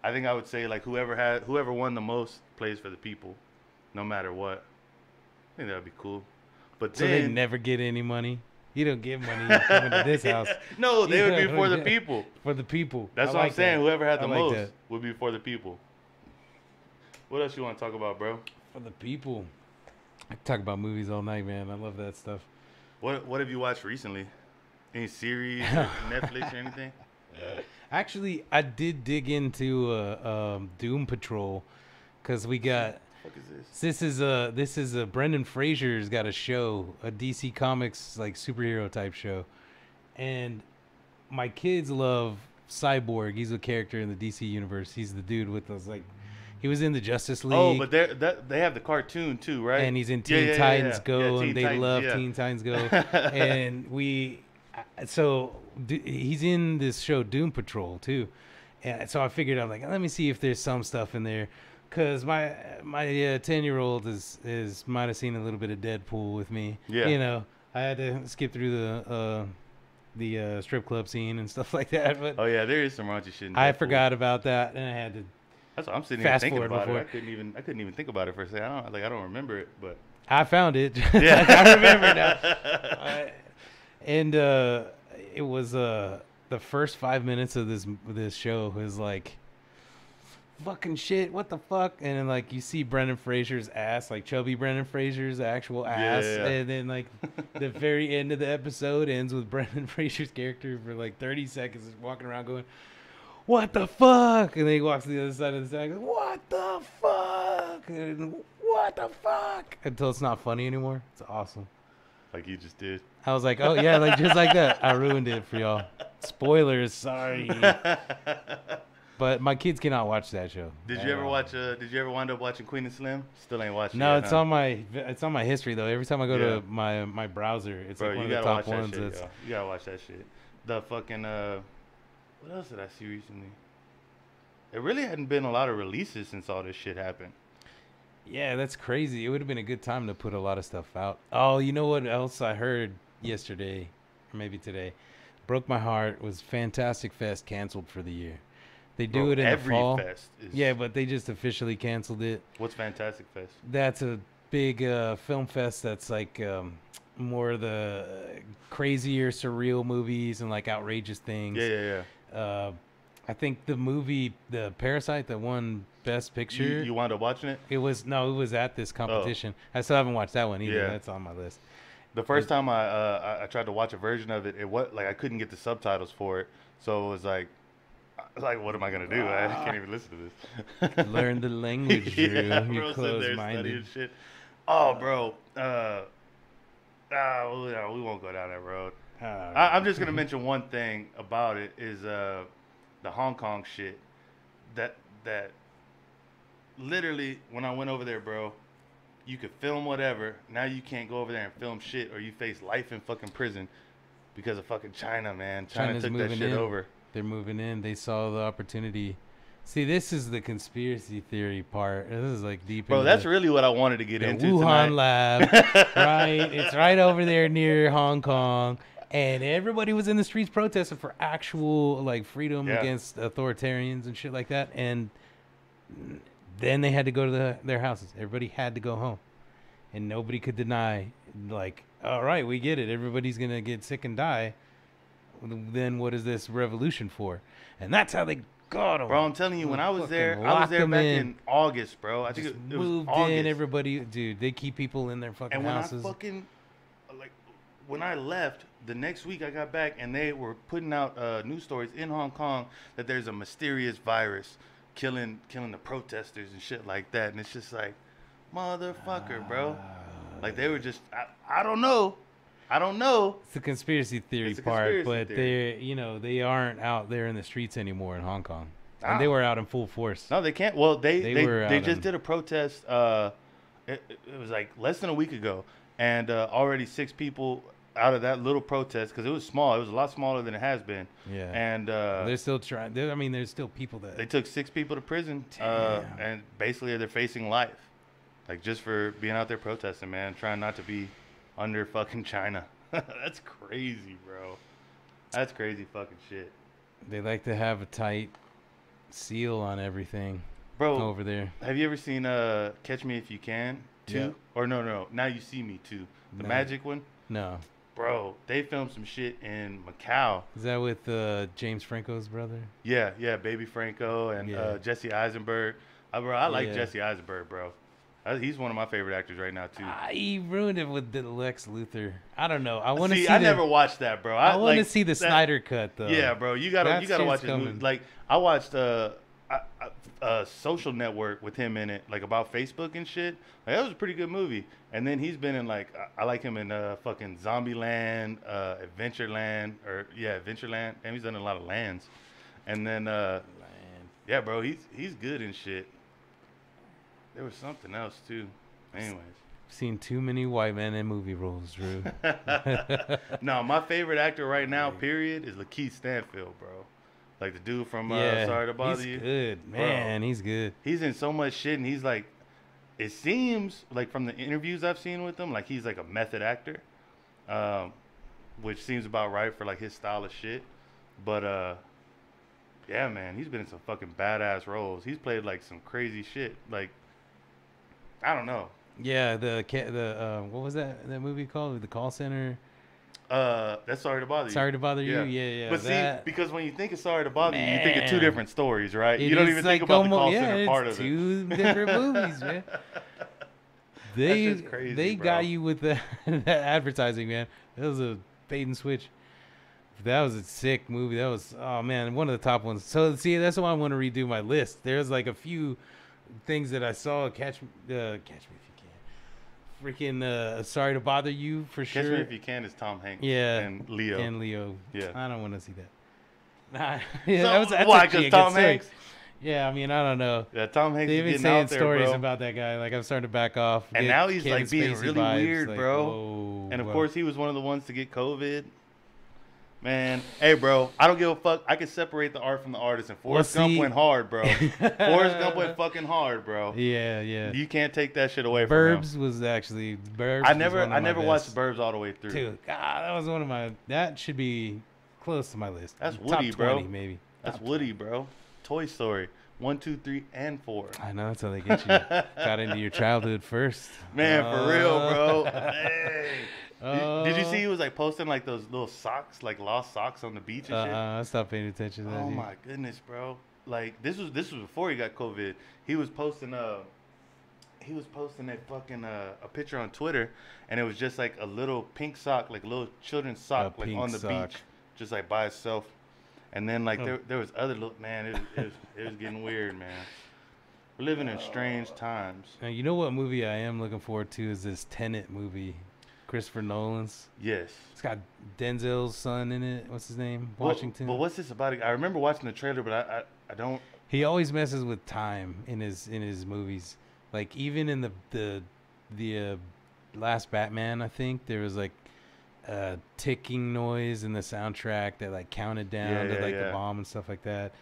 I think I would say like whoever won the most plays for the people, no matter what. I think that would be cool. But So then they never get any money? You don't get money coming to this house. no, they would be for the Yeah. people. For the people. That's I what I'm like saying. that. Whoever had the I like most that. would be for the people. What else you want to talk about, bro? For the people. I can talk about movies all night, man. I love that stuff. What have you watched recently? Any series, or Netflix, or anything? Actually, I did dig into Doom Patrol because we got What the fuck is this? this is a Brendan Fraser's got a show, a DC Comics like superhero type show, and my kids love Cyborg. He's a character in the DC universe. He's the dude with those like, he was in the Justice League. Oh, but they have the cartoon too, right? And he's in Yeah, Teen yeah, Titans yeah. Go, Yeah, and Teen they Titans, love yeah. Teen Titans Go. And he's in this show Doom Patrol too. And so I figured out like, let me see if there's some stuff in there, because my 10-year-old is might have seen a little bit of Deadpool with me. Yeah. You know, I had to skip through the strip club scene and stuff like that, but Oh yeah, there is some raunchy shit. In I Deadpool. forgot about that, and I had to. That's what I'm sitting here fast thinking forward about before. it. I couldn't even think about it for a second. I don't remember it, but I found it. yeah, I remember now. And it was the first 5 minutes of this show was like fucking shit. What the fuck? And then like you see Brendan Fraser's ass, like chubby Brendan Fraser's actual ass, Yeah. and then like the very end of the episode ends with Brendan Fraser's character for like 30 seconds walking around going, "What the fuck?" And then he walks to the other side of the side, and goes, "What the fuck?" And what the fuck? Until it's not funny anymore. It's awesome. like you just did. I was like, oh yeah, like just like that. I ruined it for y'all. Spoilers, sorry. But my kids cannot watch that show. Did you ever watch? Did you ever wind up watching Queen and Slim? Still ain't watching. No, yet, it's huh? on my history though. Every time I go Yeah. to my browser, it's Bro, like one you of the gotta top watch ones. that shit. That's, Yo. You gotta watch that shit. The fucking what else did I see recently? It really hadn't been a lot of releases since all this shit happened. yeah, that's crazy. It would have been a good time to put a lot of stuff out. Oh, you know what else I heard yesterday, or maybe today? Broke my heart. Was Fantastic Fest canceled for the year? They do Bro, it in the every fall. fest is, Yeah, but they just officially canceled it. What's Fantastic Fest? That's a big film fest that's like more of the crazier, surreal movies and like outrageous things. Yeah, yeah. I think the movie, the Parasite, that won Best Picture. You wound up watching it? It was at this competition. I still haven't watched that one either. Yeah. That's on my list. The first time I tried to watch a version of it, I couldn't get the subtitles for it, so it was like, what am I gonna do? I can't even listen to this. Learn the language, Drew. Yeah, You're bro, sitting there closed-minded. studying shit. Oh, bro. We won't go down that road. I'm just gonna mention one thing about it is the Hong Kong shit. That literally when I went over there, bro, you could film whatever. Now you can't go over there and film shit, or you face life in fucking prison because of fucking China, man. China China's took that moving shit in. over. They're moving in. They saw the opportunity. See, this is the conspiracy theory part. This is like deep. Bro, into that's really what I wanted to get the into Wuhan tonight. lab, right? It's right over there near Hong Kong, and everybody was in the streets protesting for actual like freedom Yeah. against authoritarians and shit like that. And then they had to go to their houses. Everybody had to go home, and nobody could deny like all right, we get it. Everybody's gonna get sick and die. Then what is this revolution for? And that's how they got him. Bro, I'm telling you, when I was Fucking there locked back them in August, bro. I think Just it was moved August. in. Everybody, dude, they keep people in their fucking And when houses. I fucking, like, when I left, the next week I got back and they were putting out news stories in Hong Kong that there's a mysterious virus killing the protesters and shit like that. And it's just like, motherfucker, bro. Like, they were just, I don't know. I don't know. It's the conspiracy theory It's a part, conspiracy but theory. they aren't out there in the streets anymore in Hong Kong, Ah. and they were out in full force. No, they can't. Well, they just in- did a protest. It was like less than a week ago, and already 6 people out of that little protest, because it was small. It was a lot smaller than it has been. Yeah, And they're still trying. I mean, there's still people that they took 6 people to prison, Damn. and basically they're facing life, like just for being out there protesting, man, trying not to be under fucking China. That's crazy, bro. That's crazy fucking shit, they like to have a tight seal on everything bro. over there. Have you ever seen Catch Me If You Can 2? Yeah. Or no, Now You See Me 2, the No. magic one? No, Bro, they filmed some shit in Macau. is that with James Franco's brother? Yeah, Baby Franco and Yeah. Jesse Eisenberg. I like Yeah. Jesse Eisenberg, bro. He's one of my favorite actors right now too. He ruined it with the Lex Luthor. I don't know. I want to see. I never watched that, bro. I want to like, see the that- Snyder cut though. Yeah, bro, you gotta That watch shit's it. coming. Like, I watched Social Network with him in it, like about Facebook and shit. Like, that was a pretty good movie. And then he's been in like I like him in fucking Zombieland, Adventureland, Adventureland. And he's done a lot of lands. And then Man. yeah, bro, he's good in shit. There was something else too. Anyways. Seen too many white men in movie roles, Drew. No, my favorite actor right now, period, is Lakeith Stanfield, bro. Like the dude from Sorry to Bother he's You. good, man. He's good. He's in so much shit, and he's like, it seems like from the interviews I've seen with him, like he's like a method actor, which seems about right for like his style of shit. But yeah, man, he's been in some fucking badass roles. He's played like some crazy shit. Like, I don't know. Yeah, the what was that movie called? The Call Center. That's Sorry to Bother You. Sorry to Bother You. Yeah. But that, see, because when you think of Sorry to Bother You, you think of two Man. different stories, right? it You don't is even like think about the call almost- center yeah, part it's of it. two different movies, man. They shit's crazy, they bro. got you with that advertising, man. That was a bait and switch. That was a sick movie. That was one of the top ones. So see, that's why I want to redo my list. There's like a few things that I saw. Catch me if you can. Freaking Sorry to Bother You for Catch sure. Me If You Can is Tom Hanks. Yeah, And Leo. And Leo. Yeah. I don't want to see that. Nah, yeah, So, that's why? actually a Because good Tom story. Hanks? Yeah, I mean, I don't know. Yeah, Tom Hanks They've is been getting saying out there, stories bro. about that guy. Like, I'm starting to back off. And get now he's, Kevin like, being Spacey really vibes, weird, like, bro. whoa, And of whoa. course, he was one of the ones to get COVID. Man, hey, bro, I don't give a fuck. I can separate the art from the artist, and Forrest Gump see- went hard, bro. Forrest Gump went fucking hard, bro. Yeah. You can't take that shit away from him. Burbs was actually Burbs. I was never one of my watched best. Burbs all the way through. Dude, God, that was one of my. That should be close to my list. That's Top Woody, 20, bro. Maybe. That's Top Woody, bro. Toy Story 1, 2, 3, and 4. 20. I know that's how they get you. Got into your childhood first. Man, for real, bro. Hey. Did you see Uh, he was like posting like those little socks, like lost socks on the beach and shit? I stopped paying attention to that. Oh dude. my goodness, bro! Like this was before he got COVID. He was posting a fucking a picture on Twitter, and it was just like a little pink sock, like a little children's sock, like pink on the sock. beach, just like by itself. And then like Oh. there was other little man. It was getting weird, man. We're living in strange times. Now, you know what movie I am looking forward to is this Tenet movie, Christopher Nolan's. Yes. It's got Denzel's son in it. What's his name? Well, Washington. But what's this about? I remember watching the trailer, but I don't. He always messes with time in his movies. Like even in the last Batman, I think there was like a ticking noise in the soundtrack that like counted down to like the bomb and stuff like that.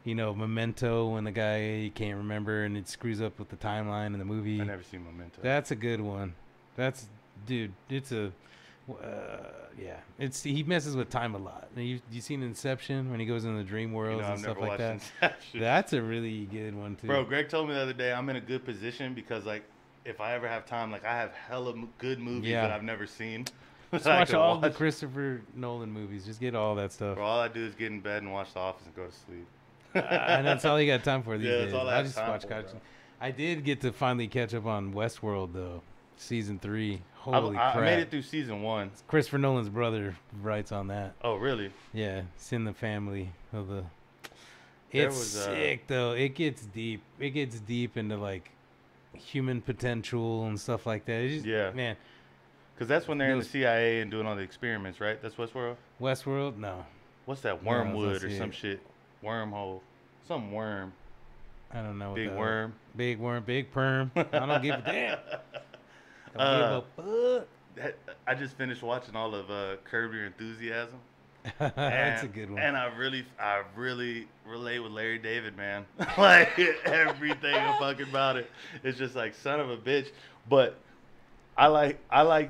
You know, Memento, when the guy he can't remember and it screws up with the timeline in the movie. I never seen Memento. That's a good one. That's dude. It's a yeah. It's he messes with time a lot. You seen Inception when he goes in the dream worlds and I've stuff never like watched that. Inception. That's a really good one too. Bro, Greg told me the other day I'm in a good position because like if I ever have time, like I have hella good movies Yeah. that I've never seen. Just I watch could all the watch. Christopher Nolan movies. Just get all that stuff. Bro, all I do is get in bed and watch The Office and go to sleep. And that's all you got time for these Yeah, days. that's all I I have just time watch for, cartoons. bro. I did get to finally catch up on Westworld though, season 3. I, Holy crap! I made it through season 1. Christopher Nolan's brother writes on that. Oh, really? Yeah, it's in the family of the. There It's was, sick though. It gets deep. It gets deep into like human potential and stuff like that. It's just, Yeah. man. Because that's when they're in the Those- CIA and doing all the experiments, right? That's Westworld? Westworld, no, What's that? No, I was Wormwood gonna or see some it. shit. Wormhole. Some worm. I don't know. What Big that- worm. Big worm, big perm. I don't give a damn. Don't Uh, give a fuck. I just finished watching all of Curb Your Enthusiasm. That's a And- good one. And I really relate with Larry David, man. Like everything fucking about it. It's just like son of a bitch. But I like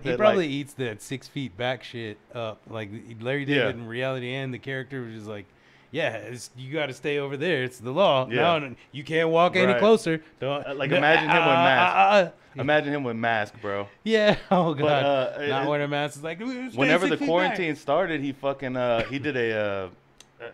He that. probably like, eats that 6 feet back shit up. Like Larry Yeah. David in reality, and the character was just like, yeah, you got to stay over there. It's the law. Yeah. No, you can't walk any Right. closer. Don't, Like, imagine him with mask. uh. imagine him with mask, bro. Yeah. Oh god. But, Not it- wearing a mask is like. Whenever the "Stay 6 feet back." quarantine started, he fucking he did a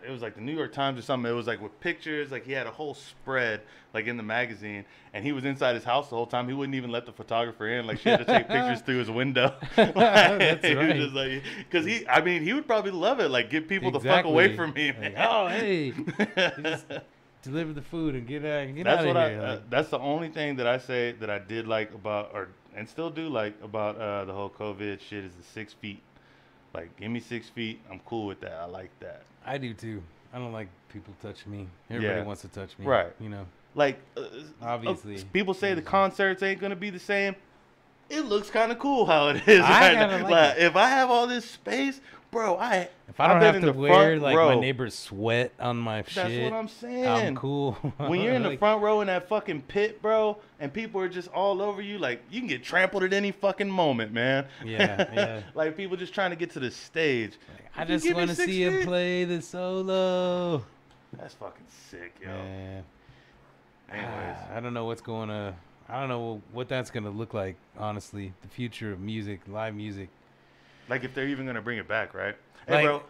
it was like the New York Times or something. It was like with pictures, like he had a whole spread like in the magazine, and he was inside his house the whole time. He wouldn't even let the photographer in. Like she had to take pictures through his window. That's He was right. just like, because he would probably love it. Like get people the fuck away from me, man. Like, oh hey, you just deliver the food and get out That's of what here. Like, that's the only thing that I say that I did like about and still do like about the whole COVID shit is the 6 feet. Like give me 6 feet, I'm cool with that. I like that. I do too. I don't like people touching me. Everybody Yeah. wants to touch me. Right. You know. Like Obviously. people say the concerts ain't gonna be the same. It looks kind of cool how it is. I right kinda now. like it. If I have all this space, bro, If I don't I've been have in to the wear front like row. my neighbor's sweat on my That's shit, what I'm saying. I'm cool. When you're in the Like, front row in that fucking pit, bro, and people are just all over you, like you can get trampled at any fucking moment, man. Yeah, yeah. Like people just trying to get to the stage. I If you just give me want to 6 see him feet- play the solo. That's fucking sick, yo. Man. Anyways, I don't know what's going to. I don't know what that's going to look like. Honestly, the future of music, live music. like if they're even gonna bring it back, right? Hey, Like, bro,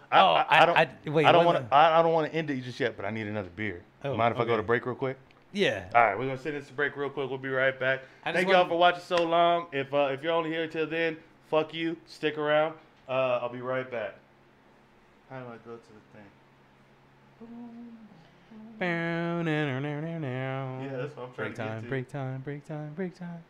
wait, I don't what want to. I don't want to end it just yet, but I need another beer. Oh, Mind if I go okay. to break real quick? Yeah. All right, we're gonna send this to break real quick. We'll be right back. I just Thank y'all want- for watching so long. If you're only here till then, fuck you. Stick around. I'll be right back. How do I go to the thing? Yeah, that's what I'm trying break to get time, to. break time, break time, break time.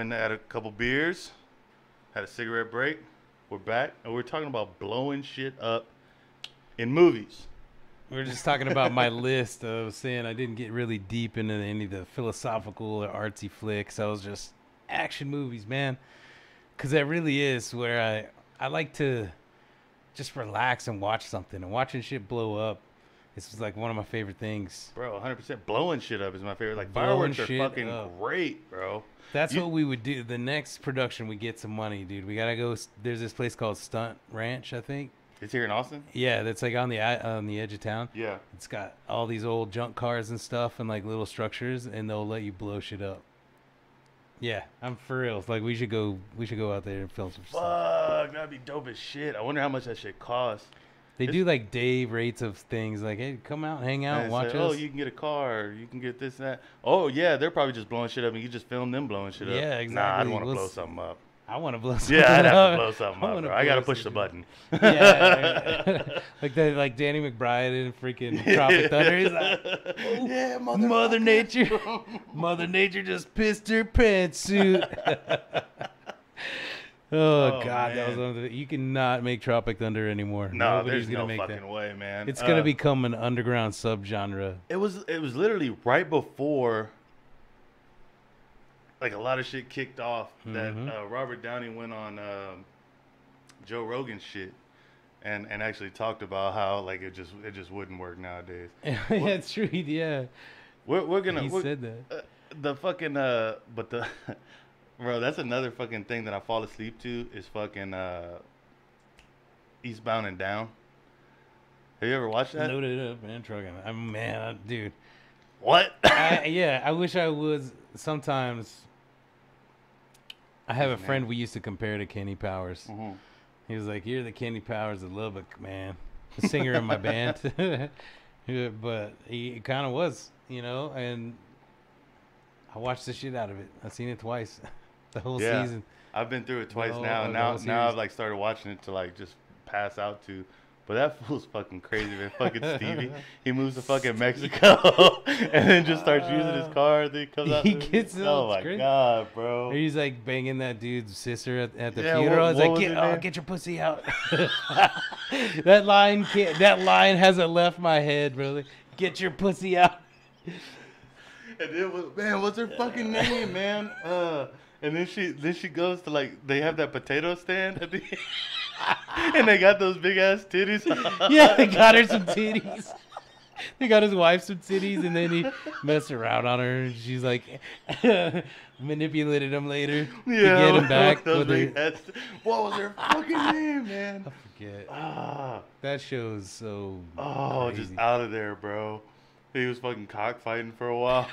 went and had a couple beers, had a cigarette break. We're back, and we're talking about blowing shit up in movies. We're just talking about my list of saying I didn't get really deep into any of the philosophical or artsy flicks. I was just action movies, man. Because that really is where I like to just relax and watch something. And watching shit blow up, this is like one of my favorite things. Bro, 100% blowing shit up is my favorite. Like, Blowing fireworks are shit fucking up. great, bro. That's what we would do. The next production, we get some money, dude. We got to go. There's this place called Stunt Ranch, I think. It's here in Austin? Yeah, that's like on the edge of town. Yeah. It's got all these old junk cars and stuff and like little structures, and they'll let you blow shit up. Yeah, I'm for real. Like we should go out there and film some stuff. Fuck, that'd be dope as shit. I wonder how much that shit costs. They do like day rates of things. Like, hey, come out, hang out, and watch say, us. oh, you can get a car. You can get this and that. Oh, yeah, they're probably just blowing shit up, and you just film them blowing shit up. Yeah, exactly. Nah, I'd want to blow something up. I want to blow something Yeah, I'd up. have to blow something up, bro. I got to push the button. Yeah. like Danny McBride in freaking Tropic Thunder. He's like, oh, yeah, Mother Nature. Mother Nature just pissed her pantsuit. Oh, God, man. that was one of the. You cannot make Tropic Thunder anymore. No, Nobody's there's gonna no make fucking that. way, man. It's gonna become an underground subgenre. It was literally right before, like, a lot of shit kicked off that Robert Downey went on Joe Rogan's shit and actually talked about how like it just wouldn't work nowadays. Yeah, it's true. Yeah, We're gonna. he said that. The fucking but the bro, that's another fucking thing that I fall asleep to is fucking Eastbound and Down. Have you ever watched that? Loaded up, man. Trucking. Man, dude. What? Yeah, I wish I was. Sometimes I have a friend we used to compare to Kenny Powers. Mhm. He was like, "You're the Kenny Powers of Lubbock, man, the singer in my band." Yeah, but he kind of was, you know. And I watched the shit out of it. I've seen it twice, the whole season. I've been through it twice whole- now, the and whole now I've series. like started watching it to like just pass out to. But that fool's fucking crazy, man. Fucking Stevie. He moves to fucking Mexico and then just starts using his car. Then he comes out. He gets it. Oh It's my crazy. God, bro. He's like banging that dude's sister at the Yeah, funeral. It's what like, was her name? get your pussy out. That line hasn't left my head, brother. Get your pussy out. And it was, man, what's her fucking name, man? And then she goes to like they have that potato stand at the and they got those big ass titties. Yeah, they got her some titties. They got his wife some titties, and then he messed around on her. And she's like, manipulated him later to get him back. those With big her, ass, what was her fucking name, man? I forget. Ah, That show is so oh, crazy. just out of there, bro. He was fucking cockfighting for a while.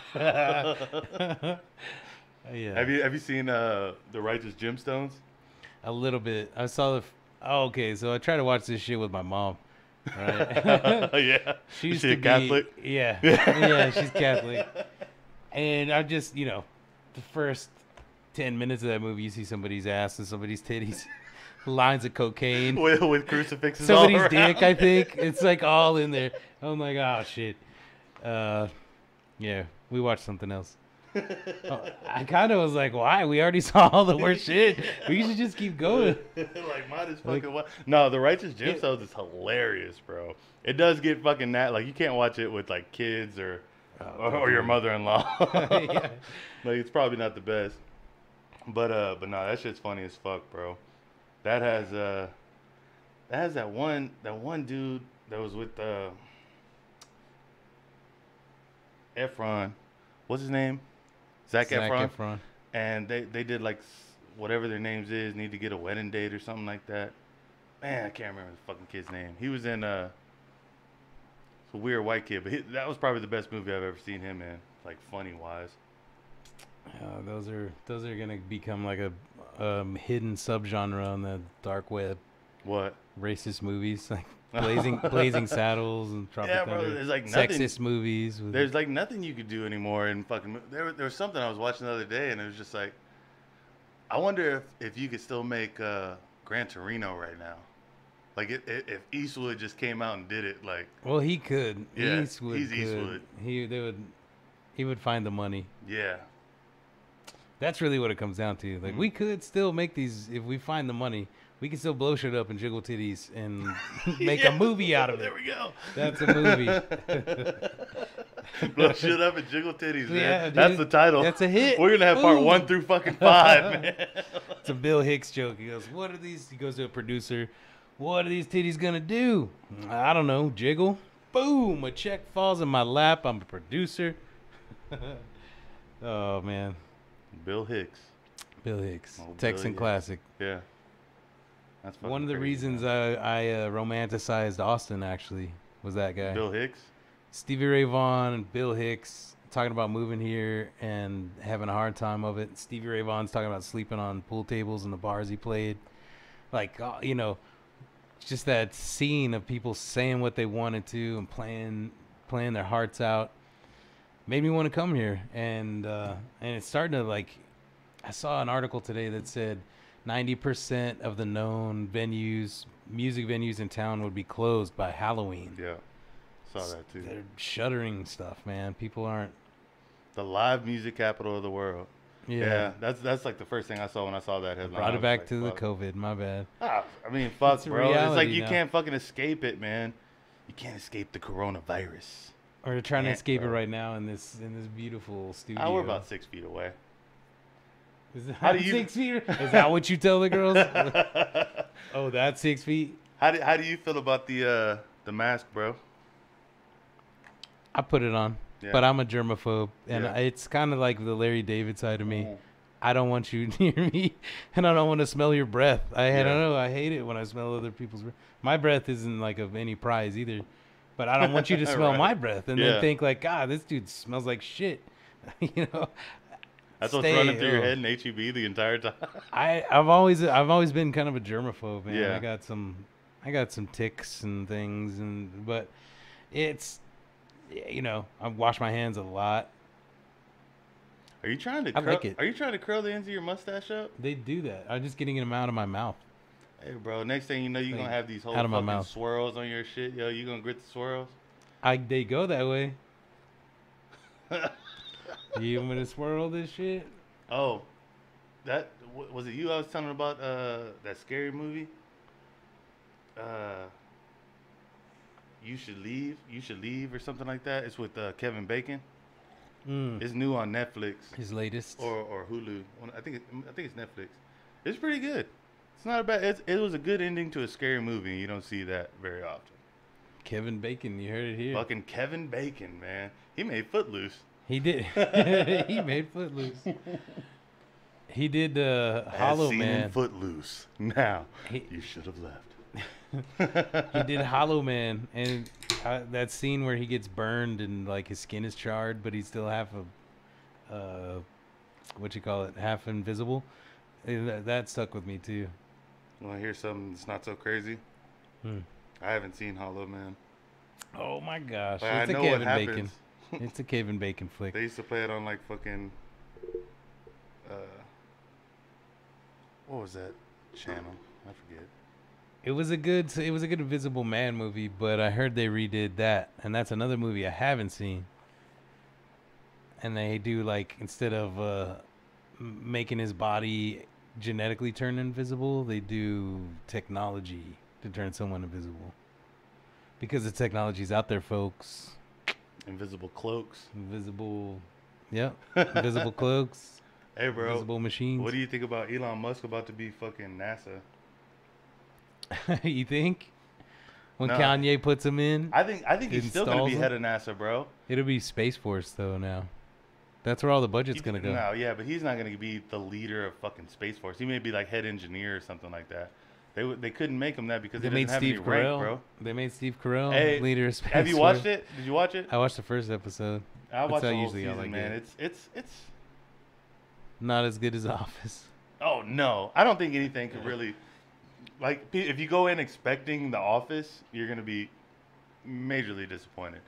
Yeah. Have you seen The Righteous Gemstones? A little bit. I saw the. Oh, okay, so I try to watch this shit with my mom. Right. Yeah. She used Is she to a Catholic? Be, yeah. Yeah, she's Catholic. And I just, the first 10 minutes of that movie, you see somebody's ass and somebody's titties, lines of cocaine, with crucifixes all somebody's around. dick. I think it's like all in there. I'm like, oh shit. Yeah, we watched something else. I kind of was like, why? We already saw all the worst shit. We should just keep going. Like, might as fucking what? No, The Righteous Gemstones is hilarious, bro. It does get fucking like you can't watch it with like kids or your mother-in-law. Yeah. Like it's probably not the best. But no, that shit's funny as fuck, bro. That has that one dude that was with Efron. What's his name? Zac Efron. And they did like whatever their names is, need to get a wedding date or something like that. Man, I can't remember the fucking kid's name. He was in it's a weird white kid, but that was probably the best movie I've ever seen him in, like funny wise. Those are gonna become like a hidden subgenre on the dark web. What? Racist movies like Blazing Saddles and Tropic Yeah, bro, Thunder. there's like nothing. Sexist movies. There's like nothing you could do anymore in fucking. There was something I was watching the other day, and it was just like, I wonder if you could still make Gran Torino right now, like if Eastwood just came out and did it, like. Well, he could. Yeah, Eastwood he's could. Eastwood. He would find the money. Yeah. That's really what it comes down to. Like, we could still make these if we find the money. We can still blow shit up and jiggle titties and make a movie out of it. There we go. That's a movie. Blow shit up and jiggle titties, man. Yeah, dude. That's the title. That's a hit. We're gonna have part Ooh. 1 through fucking 5, man. It's a Bill Hicks joke. He goes, "What are these?" He goes to a producer. "What are these titties gonna do?" "I don't know. Jiggle." Boom! A check falls in my lap. I'm a producer. Oh man, Bill Hicks. Bill Hicks, Oh, Texan Bill classic. Yeah. That's fucking One of the crazy, reasons man. I romanticized Austin actually was that guy. Bill Hicks. Stevie Ray Vaughan and Bill Hicks talking about moving here and having a hard time of it. Stevie Ray Vaughan's talking about sleeping on pool tables in the bars he played. Like, you know, just that scene of people saying what they wanted to and playing their hearts out made me want to come here. And it's starting to, like, I saw an article today that said 90% of the known venues, music venues in town would be closed by Halloween. Yeah. Saw that too. They're shuttering stuff, man. People aren't. The live music capital of the world. Yeah. That's like the first thing I saw when I saw that headline. Brought I it was back like, to the fuck. COVID. My bad. Ah, I mean, fuck, It's a bro. It's like reality you now. can't fucking escape it, man. You can't escape the coronavirus. Or they're trying to Can't, escape it bro. right now in this beautiful studio. Ah, we're about 6 feet away. Is that How do you- 6 feet? Is that what you tell the girls? Oh, that's 6 feet. How do you feel about the mask, bro? I put it on, Yeah. but I'm a germaphobe, and Yeah. it's kind of like the Larry David side of me. Mhm. I don't want you near me, and I don't want to smell your breath. I Yeah. don't know. I hate it when I smell other people's breath. My breath isn't like of any prize either, but I don't want you to smell Right. my breath and Yeah. then think like, God, this dude smells like shit. You know. That's what's Stay- running through your oh. head in HEB the entire time. I've always been kind of a germaphobe, man. Yeah. I got some ticks and things, but it's, you know, I wash my hands a lot. Are you trying to? I like it. Are you trying to curl the ends of your mustache up? They do that. I'm just getting them out of my mouth. Hey, bro. Next thing you know, you're Like, gonna have these whole out of my fucking mouth. swirls on your shit, yo. You gonna grit the swirls? They go that way. You want me to swirl this shit? Oh, was it you I was telling about that scary movie? You should leave or something like that. It's with Kevin Bacon. It's new on Netflix His latest. or Hulu. I think it's Netflix. It's pretty good. It's not a bad. It was a good ending to a scary movie. You don't see that very often. Kevin Bacon, you heard it here. Fucking Kevin Bacon, man. He made Footloose. He did. He made Footloose. He did Hollow As seen Man. in Footloose. Now He- you should have left. He did Hollow Man, and that scene where he gets burned and like his skin is charred, but he's still half half invisible. That stuck with me too. Want to hear something that's not so crazy? I haven't seen Hollow Man. Oh my gosh, But I it's a know what Kevin happens. Bacon. It's a Kevin Bacon flick. They used to play it on like fucking what was that channel? I forget. It was a good Invisible Man movie, but I heard they redid that, and that's another movie I haven't seen. And they do like instead of making his body genetically turn invisible, they do technology to turn someone invisible. Because the technology's out there, folks. Invisible cloaks. Invisible, yep, invisible cloaks, Hey, bro. invisible machines. What do you think about Elon Musk about to be fucking NASA? You think? When No. Kanye puts him in, I think he's still gonna Installs be him? head of NASA, bro. it'll be Space Force though now. That's where all the budget's gonna go. No, yeah, but he's not gonna be the leader of fucking Space Force. He may be like head engineer or something like that. They couldn't make him that because They he made doesn't have Steve any rank, Carell. bro. They made Steve Carell Hey, leader of Space Have you Force. watched it? Did you watch it? I watched the first episode. I That's watched how the whole usually I season, like man. it. It's. Not as good as Office. Oh no, I don't think anything could really. Like, if you go in expecting The Office, you're gonna be majorly disappointed.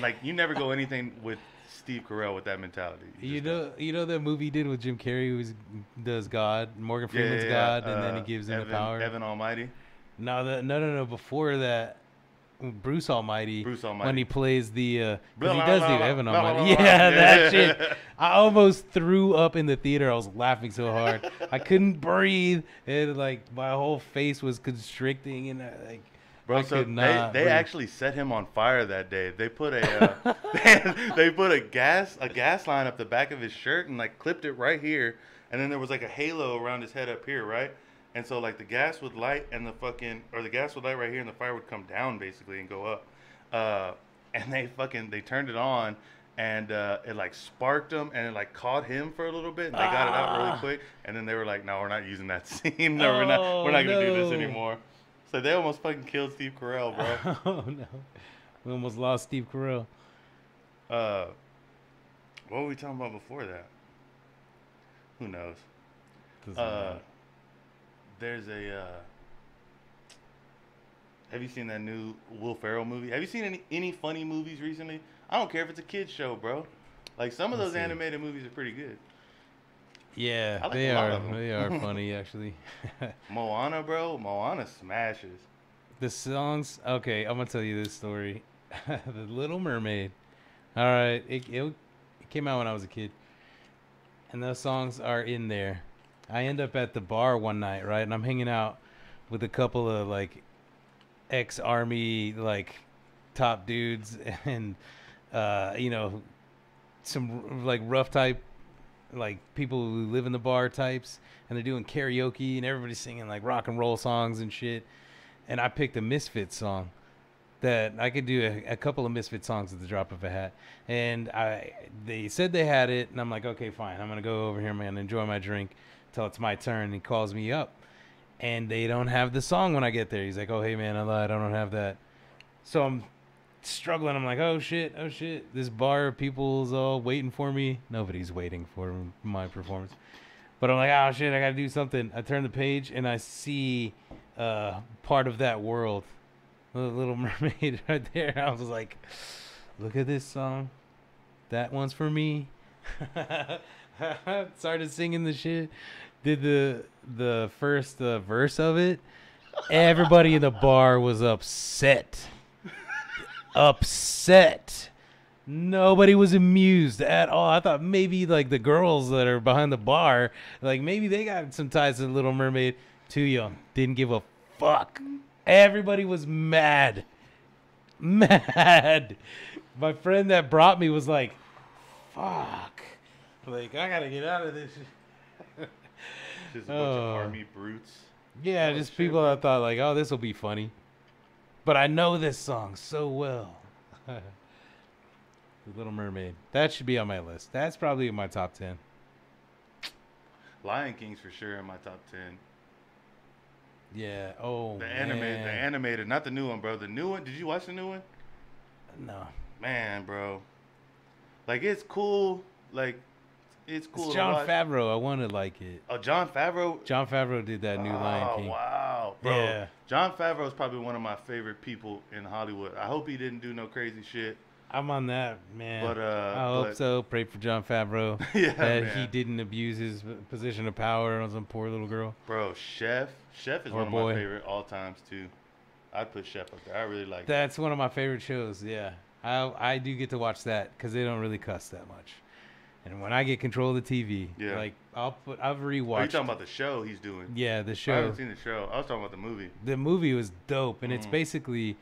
Like, you never go anything with Steve Carell with that mentality. You just know that movie he did with Jim Carrey, who does God, Morgan don't. Freeman's God, and then he gives him Evan, the power. Evan Almighty. No. Before that, Bruce Almighty, Bruce Almighty. when he plays the Blah, he blah, does blah, do blah, Heaven blah, blah, Almighty. blah, blah. Yeah, that Yeah. shit. I almost threw up in the theater. I was laughing so hard. I couldn't breathe. And like my whole face was constricting and like Bro, I so could not they breathe. actually set him on fire that day. They put a they put a gas line up the back of his shirt and like clipped it right here, and then there was like a halo around his head up here, right? And so like the gas would light and the gas would light right here and the fire would come down basically and go up. And they turned it on and it like sparked him and it like caught him for a little bit and they got it out really quick and then they were like, no, we're not using that scene. No, we're not gonna do this no. anymore. So they almost fucking killed Steve Carell, bro. Oh no, we almost lost Steve Carell. What were we talking about before that? Who knows? Doesn't matter. There's a. Have you seen that new Will Ferrell movie? Have you seen any funny movies recently? I don't care if it's a kids show, bro. Like some of Let's those see. animated movies are pretty good. Yeah, I like they a lot are. of them. They are funny actually. Moana, bro. Moana smashes. The songs. Okay, I'm gonna tell you this story. The Little Mermaid. All right, it came out when I was a kid, and those songs are in there. I end up at the bar one night, right, and I'm hanging out with a couple of like ex-army like top dudes and you know, some like rough type like people who live in the bar types, and they're doing karaoke and everybody's singing like rock and roll songs and shit. And I picked a Misfits song that I could do a couple of Misfits songs at the drop of a hat. And they said they had it, and I'm like, okay, fine. I'm gonna go over here, man, enjoy my drink till it's my turn. And he calls me up, and they don't have the song when I get there. He's like, oh, hey, man, I lied. I don't have that. So I'm struggling. I'm like, oh shit. This bar of people's all waiting for me. Nobody's waiting for my performance. But I'm like, oh shit, I gotta do something. I turn the page and I see Part of That World, the Little Mermaid right there. I was like, look at this song. That one's for me. Started singing the shit. Did the first verse of it. Everybody in the bar was upset. Upset. Nobody was amused at all. I thought maybe like the girls that are behind the bar, like maybe they got some ties to the Little Mermaid. Too young. Didn't give a fuck. Everybody was mad. Mad. My friend that brought me was like, fuck. Like, I gotta get out of this. Just a bunch of army brutes. Yeah, Oh, just shit, people man. that thought like, oh, this will be funny. But I know this song so well. The Little Mermaid. That should be on my list. That's probably in my top 10. Lion King's for sure in my top 10. Yeah. Oh, The animated, not the new one, bro. The new one. Did you watch the new one? No. Man, bro. Like it's cool. Like it's cool. It's to Jon watch. Favreau. I want to like it. Oh, Jon Favreau. Jon Favreau did that new Lion King. Wow, bro. Yeah. Jon Favreau is probably one of my favorite people in Hollywood. I hope he didn't do no crazy shit. I'm on that, man. But I hope so. Pray for Jon Favreau. Yeah, that man. he didn't abuse his position of power on some poor little girl. Bro, Chef is Or one of boy. my favorite all times too. I'd put Chef up there. I really like that. That's one of my favorite shows. Yeah, I do get to watch that because they don't really cuss that much. And when I get control of the TV, Yeah. like I've Are you rewatched. talking about the show he's doing? Yeah, the I show. haven't seen the show. I was talking about the movie. The movie was dope, and it's Mhm. basically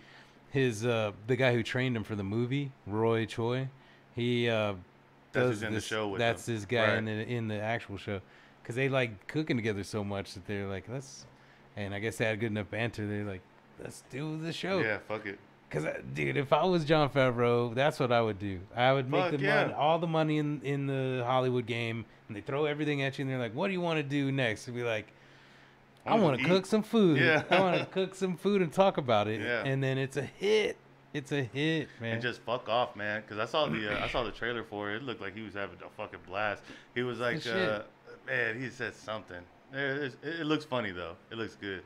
his the guy who trained him for the movie, Roy Choi. He That's does who's in the this- show with that's them. his guy Right. in the actual show, because they like cooking together so much that they're like, let's, and I guess they had good enough banter. They're like, let's do the show. Yeah, fuck it. Cause dude, if I was Jon Favreau, that's what I would do. I would make Fuck the yeah. money, all the money in the Hollywood game, and they throw everything at you, and they're like, "What do you want to do next?" And be like, "I want to eat. cook some food. Yeah. I want to cook some food and talk about it." Yeah. And then it's a hit. It's a hit, man. And just fuck off, man. Because I saw the trailer for it. It looked like he was having a fucking blast. He was like, shit. man, he said something. It looks funny though. It looks good.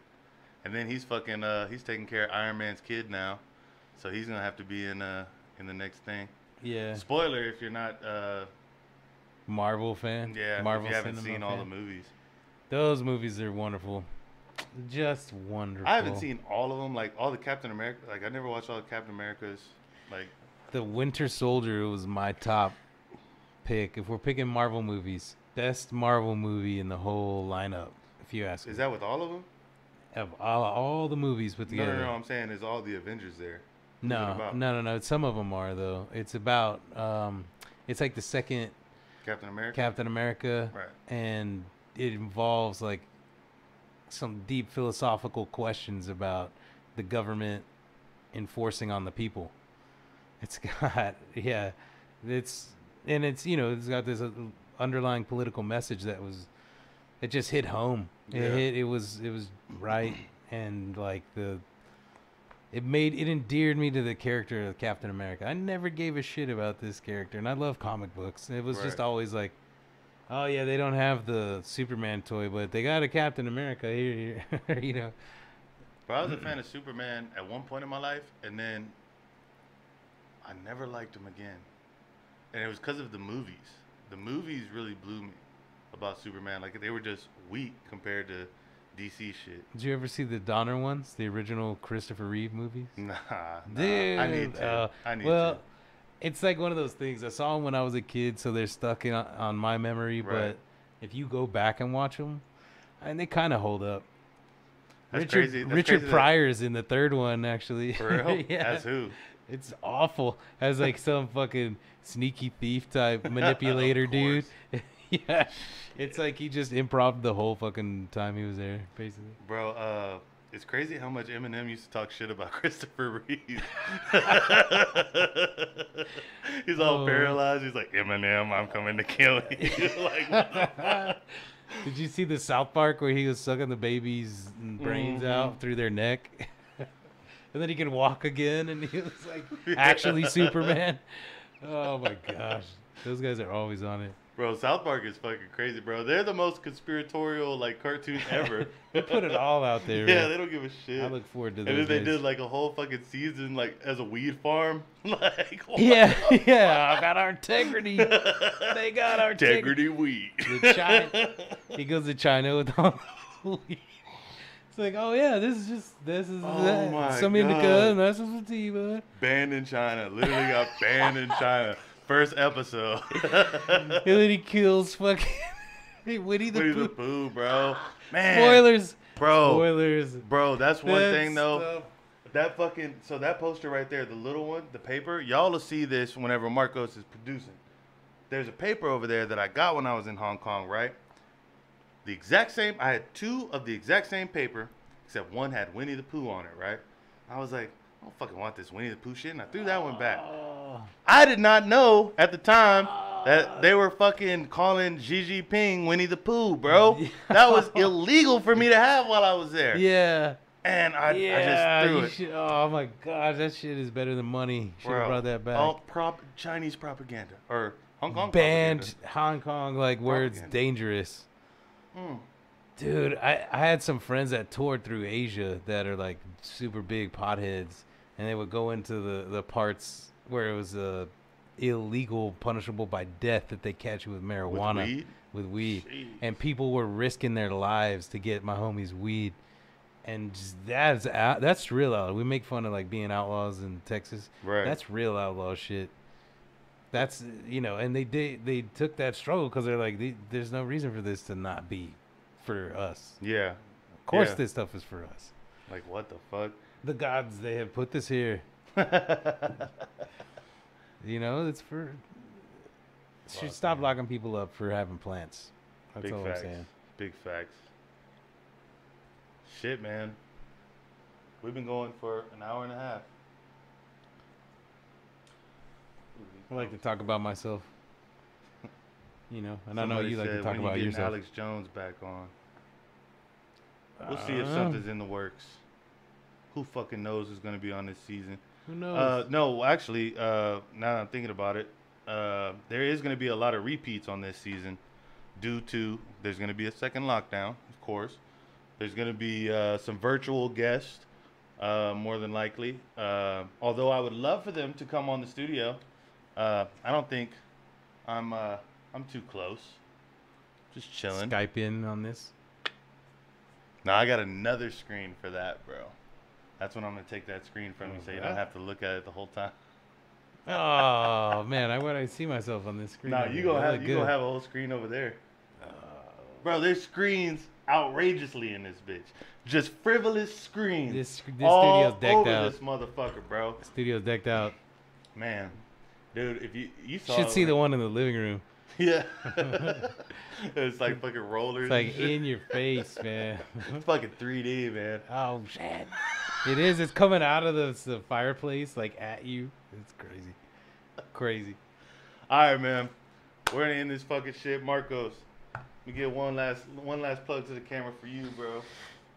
And then he's fucking he's taking care of Iron Man's kid now, so he's gonna have to be in the next thing. yeah, Spoiler if you're not Marvel fan. yeah Marvel if you haven't cinema seen all the fan. movies. Those movies are wonderful. Just wonderful. I haven't seen all of them, like all the Captain America. Like I never watched all the Captain Americas. Like The Winter Soldier was my top pick. If we're picking Marvel movies, best Marvel movie in the whole lineup, if you ask me. is that with all of them? Of all the movies put No, together. no, no. I'm saying is all the Avengers there. Who's it No, about? no, no, no. Some of them are though. It's about it's like the second Captain America. Captain America, Right. and it involves like some deep philosophical questions about the government enforcing on the people. It's got it's it's got this underlying political message that it just hit home. Yeah. It was right, and like it endeared me to the character of Captain America. I never gave a shit about this character, and I love comic books. It was just Right. always like, oh yeah, they don't have the Superman toy, but they got a Captain America here. But I was a fan of Superman at one point in my life, and then I never liked him again. And it was because of the movies. The movies really blew me about Superman. Like they were just weak compared to DC shit. Did you ever see the Donner ones, the original Christopher Reeve movies? Nah, Dude, I need to. well, it's like one of those things. I saw them when I was a kid, so they're stuck on my memory. Right. But if you go back and watch them, and they kind of hold up. That's crazy. That's Richard crazy Pryor's in the third one, actually. For real? Yeah. As who? It's awful. As like some fucking sneaky thief type manipulator Of dude. Yeah. It's like he just improv the whole fucking time he was there, basically. Bro, it's crazy how much Eminem used to talk shit about Christopher Reeve. He's all paralyzed. He's like, Eminem, I'm coming to kill you. Like, what the fuck? Did you see the South Park where he was sucking the baby's brains out through their neck? And then he could walk again, and he was like actually Superman. Oh my gosh. Those guys are always on it. Bro, South Park is fucking crazy, bro. They're the most conspiratorial like cartoon ever. They put it all out there. Yeah, man. they don't give a shit. I look forward to and those then they days. did like a whole fucking season like as a weed farm. Like what? Yeah, I got our integrity. They got our Integrity weed. The China, he goes to China with all the weed. It's like, oh yeah, this is Oh that. my Some indica God. and that's some sativa. Banned in China. Literally got banned in China. First episode. And then he kills fucking Winnie the Winnie the Pooh. Pooh, bro. Man. Spoilers. Bro. Spoilers. Bro, that's one thing though. stuff. That fucking that poster right there, the little one, the paper, y'all will see this whenever Marcos is producing. There's a paper over there that I got when I was in Hong Kong, right? The exact same, I had two of the exact same paper, except one had Winnie the Pooh on it, right? I was like, I don't fucking want this Winnie the Pooh shit, and I threw that one back. I did not know at the time that they were fucking calling Xi Jinping Winnie the Pooh, bro. That was illegal for me to have while I was there. Yeah. And I just threw it. Oh my gosh, that shit is better than money. Should have Bro, brought that back. all Chinese propaganda or Hong Kong Banned propaganda. Hong Kong like where it's Propaganda. dangerous. Mm. Dude, I had some friends that toured through Asia that are like super big potheads, and they would go into the parts where it was illegal, punishable by death that they catch you with marijuana, with weed. Jeez. And people were risking their lives to get my homies weed. And just that's real outlaw. We make fun of like being outlaws in Texas. Right. That's real outlaw shit. That's and they took that struggle because they're like, there's no reason for this to not be for us. Yeah. Of course, Yeah. this stuff is for us. Like what the fuck? The gods, they have put this here. It's for. Should stop locking people up for having plants. That's Big all facts. I'm saying. Big facts. Shit, man. We've been going for an hour and a half. I like to talk about myself. And I know Somebody you like to said, talk when you about getting yourself. Alex Jones back on. We'll see if Uh, something's in the works. Who fucking knows who's gonna be on this season? Who knows? No, actually, now that I'm thinking about it, there is going to be a lot of repeats on this season due to there's going to be a second lockdown, of course. There's going to be some virtual guests, more than likely. Although I would love for them to come on the studio. I don't think I'm too close. Just chilling. Skype in on this. No, I got another screen for that, bro. That's when I'm gonna take that screen from you, so you don't have to look at it the whole time. Oh man, I want to see myself on this screen. No, you gonna have a whole screen over there, bro. There's screens outrageously in this bitch. Just frivolous screens. This all studio's decked over out. this motherfucker, bro. Studio's decked out. Man, dude, if you saw, You should see the one in the living room. Yeah, it's like fucking rollers. It's like in your face, man. It's fucking 3D, man. Oh shit! It is. It's coming out of the fireplace, like at you. It's crazy, crazy. All right, man. We're gonna end this fucking shit, Marcos. Let me get one last plug to the camera for you, bro.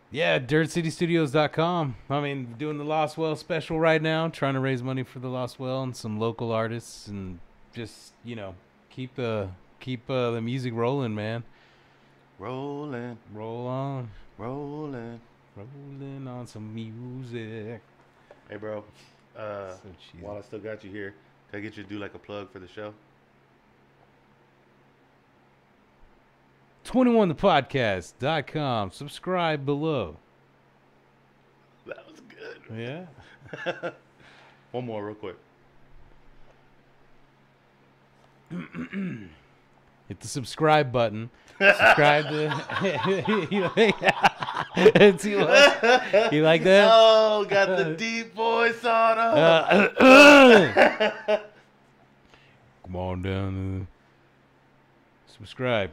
Yeah, DirtCityStudios.com. I mean, doing the Lost Well special right now, trying to raise money for the Lost Well and some local artists, and just keep the music rolling, man. Rolling on some music. Hey, bro. So cheesy. While I still got you here, can I get you to do like a plug for the show? 21thepodcast.com. Subscribe below. That was good. Yeah. One more real quick. Hit the subscribe button. Subscribe to. You like that? Oh, got the deep voice on him. Come on down and subscribe.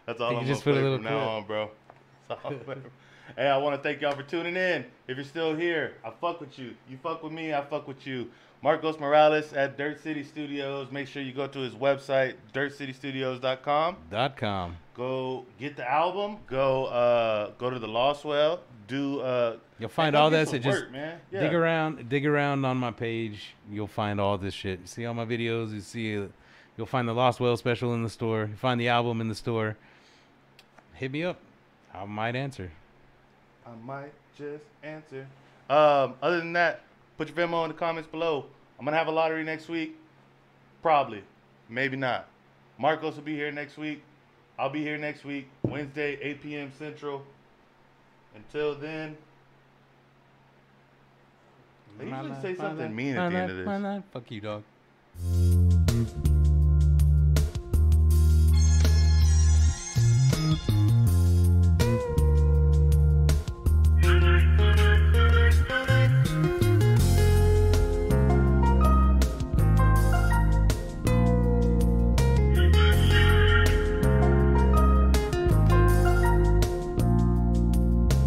That's all You I'm just gonna put a play little from now on, bro. That's all I'm playing. Hey, I want to thank y'all for tuning in. If you're still here, I fuck with you. You fuck with me, I fuck with you. Marcos Morales at Dirt City Studios. Make sure you go to his website, dirtcitystudios.com. Go get the album. Go to the Lost Well. You'll find all that. So just work, man. Yeah. dig around on my page. You'll find all this shit. You see all my videos. You'll find the Lost Well special in the store. You find the album in the store. Hit me up. I might answer. I might just answer. Other than that, put your Venmo in the comments below. I'm going to have a lottery next week. Probably. Maybe not. Marcos will be here next week. I'll be here next week. Wednesday, 8 p.m. Central. Until then. I usually say something mean at the end of this. Fuck you, dog.